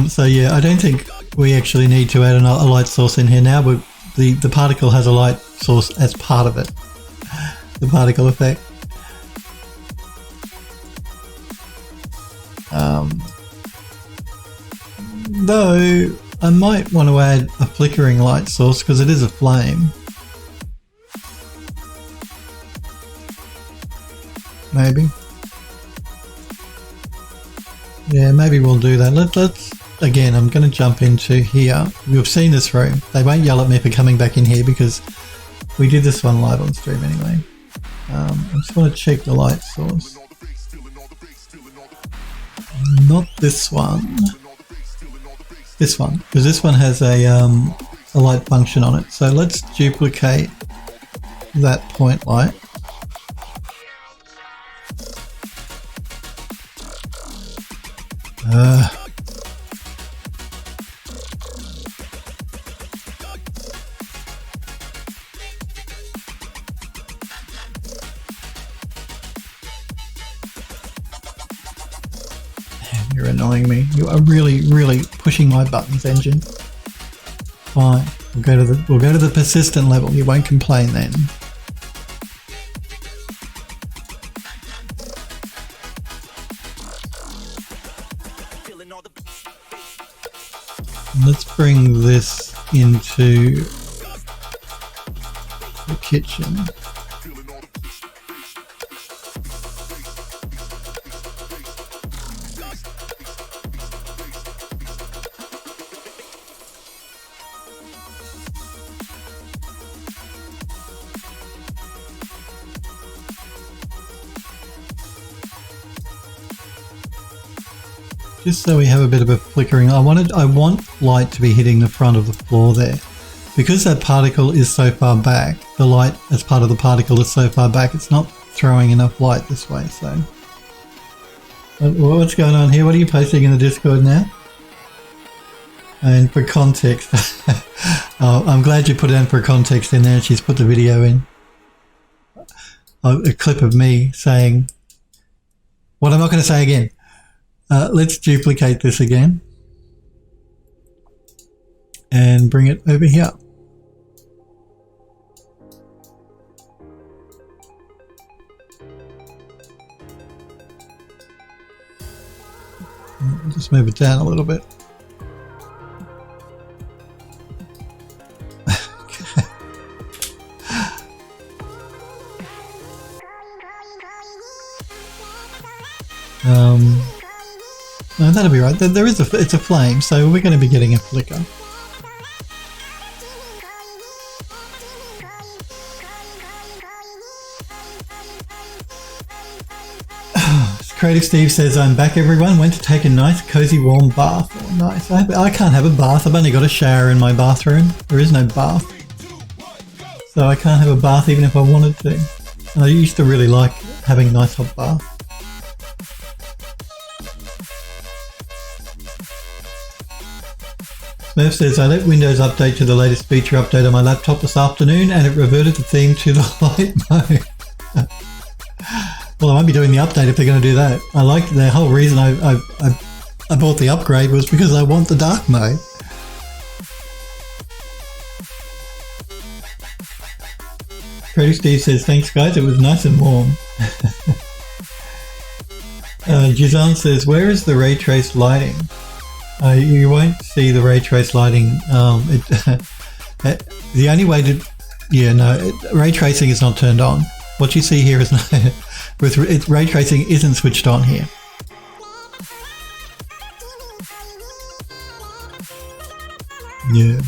So yeah, I don't think we actually need to add a light source in here now, but the particle has a light source as part of it. The particle effect. Though I might want to add a flickering light source because it is a flame. Maybe. Yeah, maybe we'll do that. Let's again, I'm going to jump into here. We've seen this room. They won't yell at me for coming back in here because we did this one live on stream anyway. I just want to check the light source. Not this one. This one, because this one has a light function on it. So let's duplicate that point light. You're annoying me. You are really, really pushing my buttons, engine. Fine. We'll go to the persistent level. You won't complain then. Let's bring this into the kitchen. Just so we have a bit of a flickering. I want light to be hitting the front of the floor there. Because that particle is so far back, the light as part of the particle is so far back, it's not throwing enough light this way, so. What's going on here? What are you posting in the Discord now? And for context, oh, I'm glad you put it in for context in there. She's put the video in. A clip of me saying what I'm not going to say again. Let's duplicate this again and bring it over here. Just move it down a little bit. No, that'll be right. There is it's a flame, so we're going to be getting a flicker. Creative Steve says, I'm back everyone. Went to take a nice cozy warm bath. Oh, nice. I can't have a bath. I've only got a shower in my bathroom. There is no bath. So I can't have a bath even if I wanted to. And I used to really like having a nice hot bath. Smurf says, I let Windows update to the latest feature update on my laptop this afternoon and it reverted the theme to the light mode. Well, I won't be doing the update if they're going to do that. I like the whole reason I bought the upgrade was because I want the dark mode. Creative Steve says, thanks guys, it was nice and warm. Gizan says, where is the ray trace lighting? You won't see the ray trace lighting. The only way to... Yeah, no, ray tracing is not turned on. What you see here is not... ray tracing isn't switched on here. Yeah.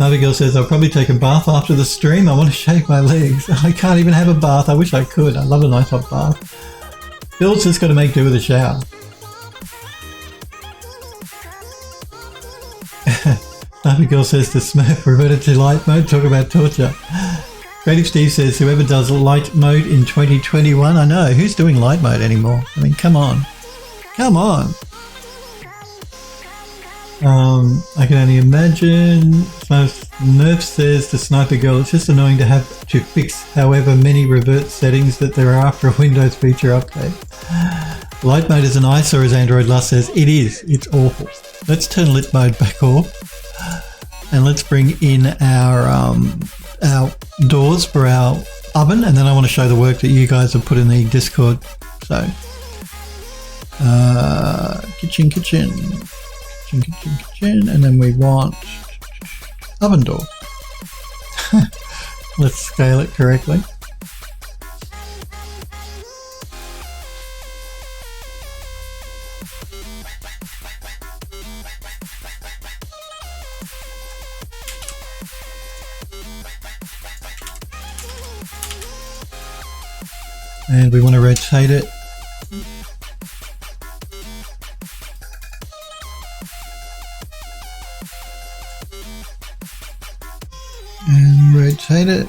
Abigail says, I'll probably take a bath after the stream. I want to shave my legs. I can't even have a bath. I wish I could. I love a nice hot bath. Bill's just got to make do with a shower. Abigail says to Smurf, reverted to light mode, talk about torture. Creative Steve says, whoever does light mode in 2021, I know, who's doing light mode anymore? I mean, come on. Come on. I can only imagine. Nerf says to Sniper Girl, it's just annoying to have to fix however many revert settings that there are after a Windows feature update. Light mode is an eyesore, as Android Lust says. It is. It's awful. Let's turn lit mode back off. And let's bring in our doors for our oven, and then I want to show the work that you guys have put in the Discord. So, kitchen, and then we want oven door. Let's scale it correctly. And we want to rotate it. And rotate it.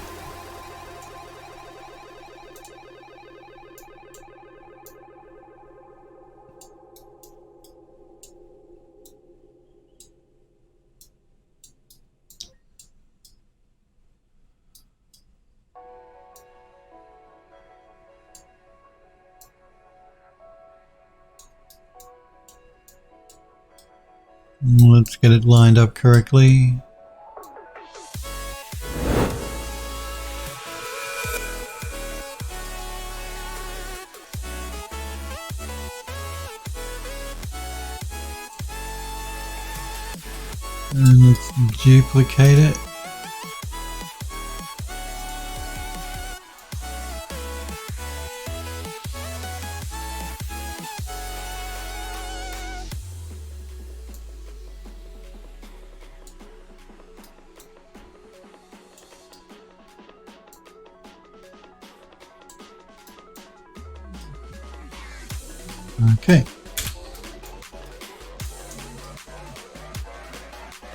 Let's get it lined up correctly. And let's duplicate it. Okay.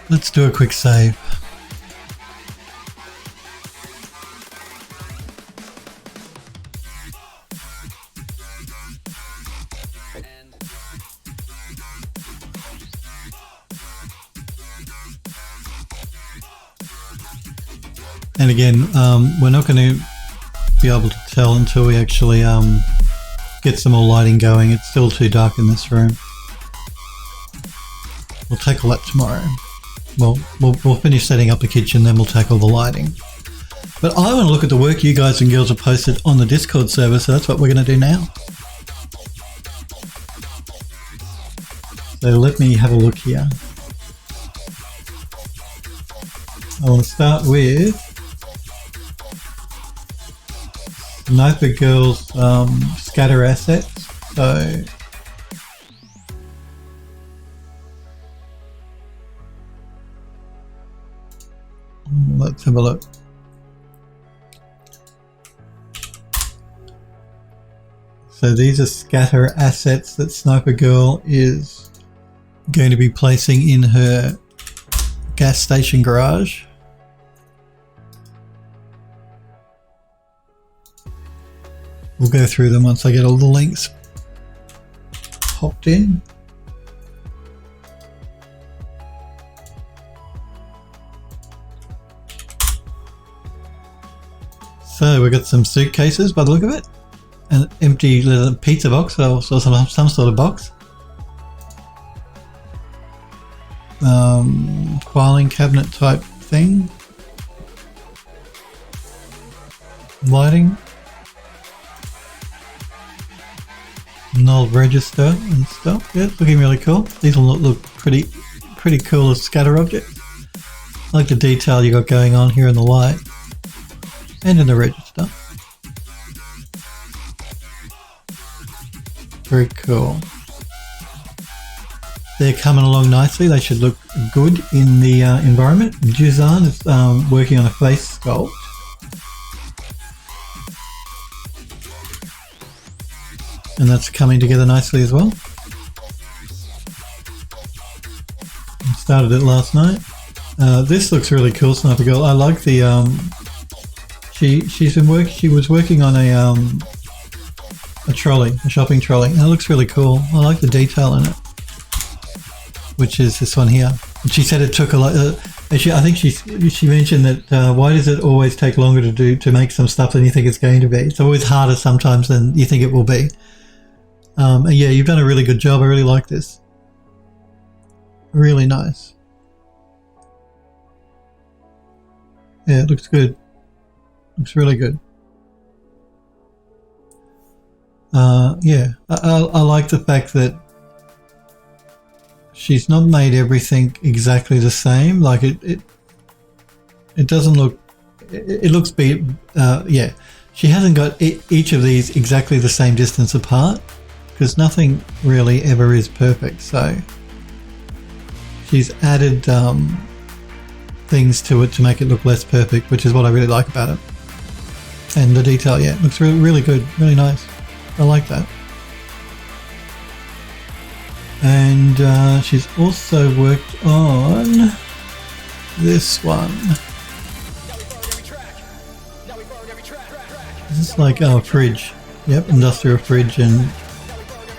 Let's do a quick save. And again, we're not going to be able to tell until we actually get some more lighting going. It's still too dark in this room. We'll tackle that tomorrow. Well, we'll finish setting up the kitchen, then we'll tackle the lighting. But I want to look at the work you guys and girls have posted on the Discord server, so that's what we're going to do now. So let me have a look here. I want to start with Sniper Girl's scatter assets. So let's have a look. So these are scatter assets that Sniper Girl is going to be placing in her gas station garage. We'll go through them once I get all the links popped in. So we've got some suitcases by the look of it. An empty little pizza box or some sort of box. Filing cabinet type thing. Lighting. An old register and stuff. Yeah, it's looking really cool. These will look pretty cool as scatter objects. I like the detail you got going on here in the light and in the register. Very cool. They're coming along nicely. They should look good in the environment. Juzan is working on a face sculpt. And that's coming together nicely as well. Started it last night. This looks really cool, Sniper Girl. I like the she was working on a trolley, a shopping trolley, and it looks really cool. I like the detail in it, which is this one here. And she said it took a lot. I think she mentioned that why does it always take longer to make some stuff than you think it's going to be? It's always harder sometimes than you think it will be. And yeah, you've done a really good job. I really like this. Really nice. Yeah, it looks good. Looks really good. Yeah, I like the fact that she's not made everything exactly the same. Like it doesn't look. It looks yeah. She hasn't got each of these exactly the same distance apart, because nothing really ever is perfect. So she's added things to it to make it look less perfect, which is what I really like about it. And the detail, yeah, it looks really good, really nice. I like that. And she's also worked on this one. This is like a fridge. Yep, industrial fridge and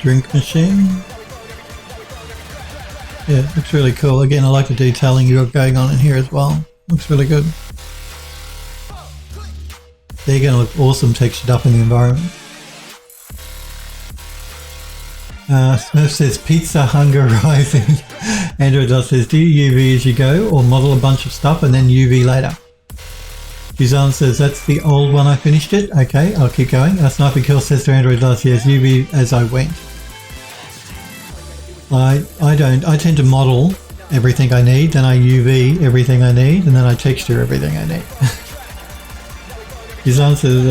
drink machine. Yeah, looks really cool. Again, I like the detailing you got going on in here as well. Looks really good. They're going to look awesome textured up in the environment. Smurf says pizza hunger rising. Android Dot says do UV as you go or model a bunch of stuff and then UV later. Suzanne says that's the old one, I finished it. Okay, I'll keep going. Sniper Kill says to Android Dot, yes, UV as I went. I don't. I tend to model everything I need, then I UV everything I need, and then I texture everything I need. Suzanne says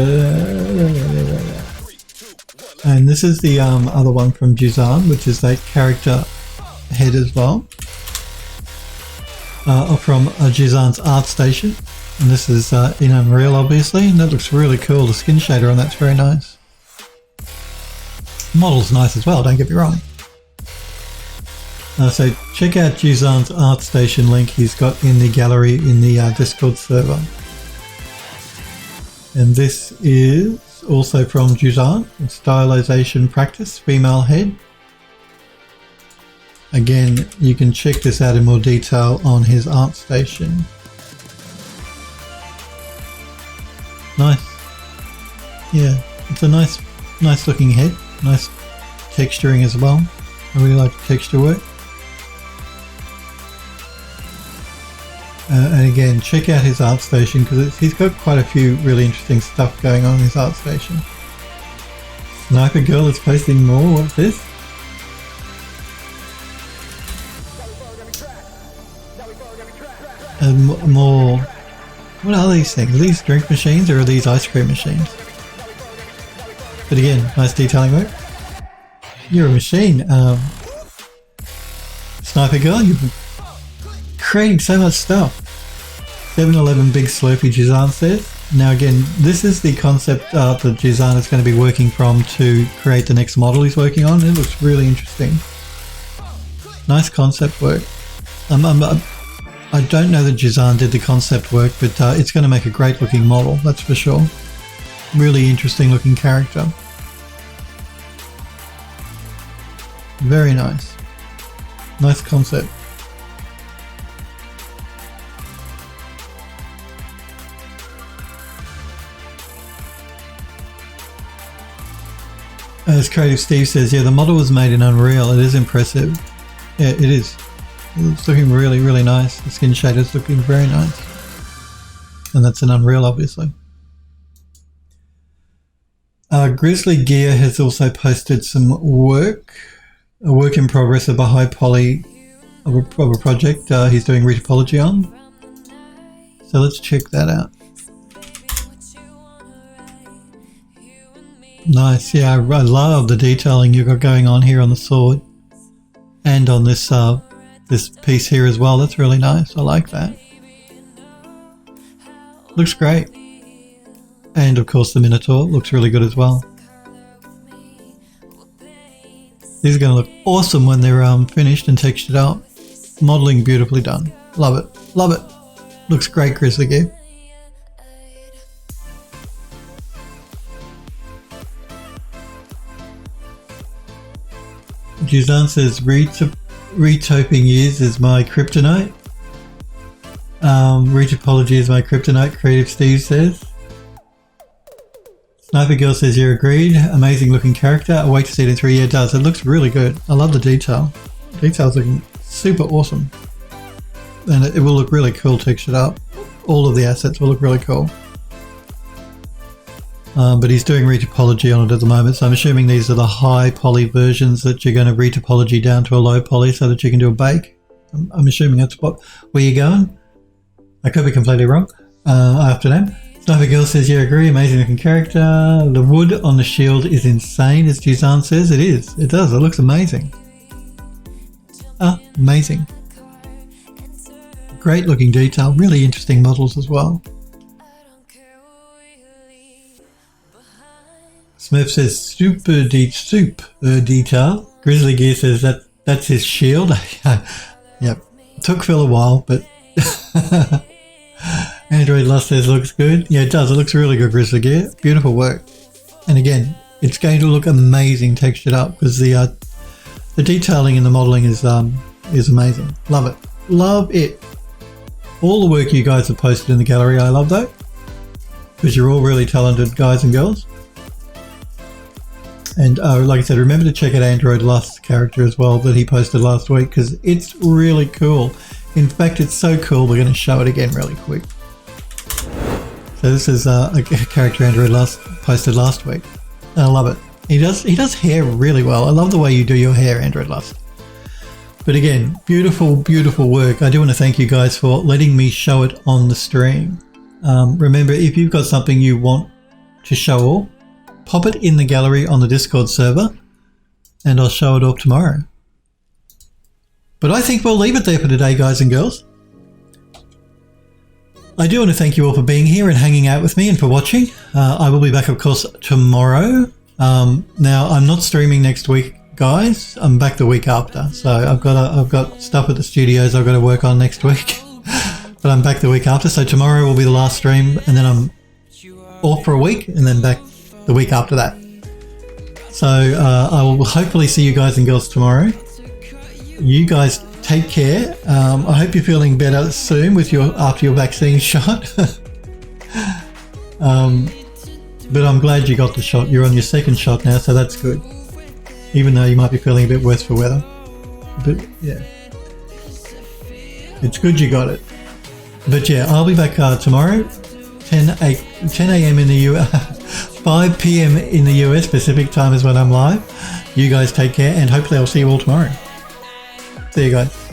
and this is the other one from Juzan, which is that character head as well. From Juzan's art station. And this is in Unreal, obviously. And that looks really cool. The skin shader on that's very nice. The model's nice as well, don't get me wrong. So check out Juzan's art station link he's got in the gallery in the Discord server. And this is also from Juzan, Stylization Practice, female head. Again, you can check this out in more detail on his art station. Nice. Yeah, it's a nice looking head. Nice texturing as well. I really like the texture work. And again, check out his art station because he's got quite a few really interesting stuff going on in his art station. Sniper Girl is posting more. What's this? And more. What are these things? Are these drink machines or are these ice cream machines? But again, nice detailing work. You're a machine. Sniper Girl, you've been creating so much stuff. 7-Eleven Big Slurpee, Jizan says. Now again, this is the concept art that Jizan is going to be working from to create the next model he's working on. It looks really interesting. Nice concept work. I don't know that Jizan did the concept work, but it's going to make a great looking model, that's for sure. Really interesting looking character. Very nice. Nice concept. As Creative Steve says, yeah, the model was made in Unreal. It is impressive. Yeah, it is. It's looking really, really nice. The skin shader's looking very nice. And that's an Unreal, obviously. Grizzly Gear has also posted some work. A work in progress of a high poly of a project he's doing retopology on. So let's check that out. Nice, yeah, I love the detailing you've got going on here on the sword and on this this piece here as well. That's really nice. I like that. Looks great. And of course the Minotaur looks really good as well. These are going to look awesome when they're finished and textured out. Modeling beautifully done. Love it. Love it. Looks great, Grizzly Gear. Juzan says, retoping years is my kryptonite. Retopology is my kryptonite, Creative Steve says. Sniper Girl says, you're agreed. Amazing looking character. I wait to see it in 3 years. It does. It looks really good. I love the detail. Detail's looking super awesome. And it will look really cool textured up. All of the assets will look really cool. But he's doing retopology on it at the moment, so I'm assuming these are the high poly versions that you're going to retopology down to a low poly so that you can do a bake. I'm assuming that's where you're going. I could be completely wrong. After them. Sniper Girl says, yeah, I agree. Amazing looking character. The wood on the shield is insane, as Jizan says. It is. It does. It looks amazing. Amazing. Great looking detail. Really interesting models as well. Smurf says, super detail. Grizzly Gear says that's his shield. Yep. Took Phil a while, but Android Lust says looks good. Yeah, it does. It looks really good, Grizzly Gear. Beautiful work. And again, it's going to look amazing textured up because the detailing and the modeling is amazing. Love it. Love it. All the work you guys have posted in the gallery, I love that because you're all really talented guys and girls. And like I said, remember to check out Android Lust's character as well that he posted last week because it's really cool. In fact, it's so cool we're going to show it again really quick. So this is a character Android Lust posted last week. And I love it. He does hair really well. I love the way you do your hair, Android Lust. But again, beautiful, beautiful work. I do want to thank you guys for letting me show it on the stream. Remember, if you've got something you want to show all, pop it in the gallery on the Discord server and I'll show it off tomorrow. But I think we'll leave it there for today, guys and girls. I do want to thank you all for being here and hanging out with me and for watching. I will be back, of course, tomorrow. Now, I'm not streaming next week, guys. I'm back the week after. So I've got stuff at the studios I've got to work on next week. But I'm back the week after. So tomorrow will be the last stream and then I'm off for a week and then back the week after that. So I will hopefully see you guys and girls tomorrow. You guys take care. I hope you're feeling better soon after your vaccine shot. But I'm glad you got the shot. You're on your second shot now, so that's good. Even though you might be feeling a bit worse for weather. But yeah, it's good you got it. But yeah, I'll be back tomorrow, 10 a.m. in the US, 5 p.m. in the US Pacific time is when I'm live. You guys take care, and hopefully I'll see you all tomorrow. See you guys.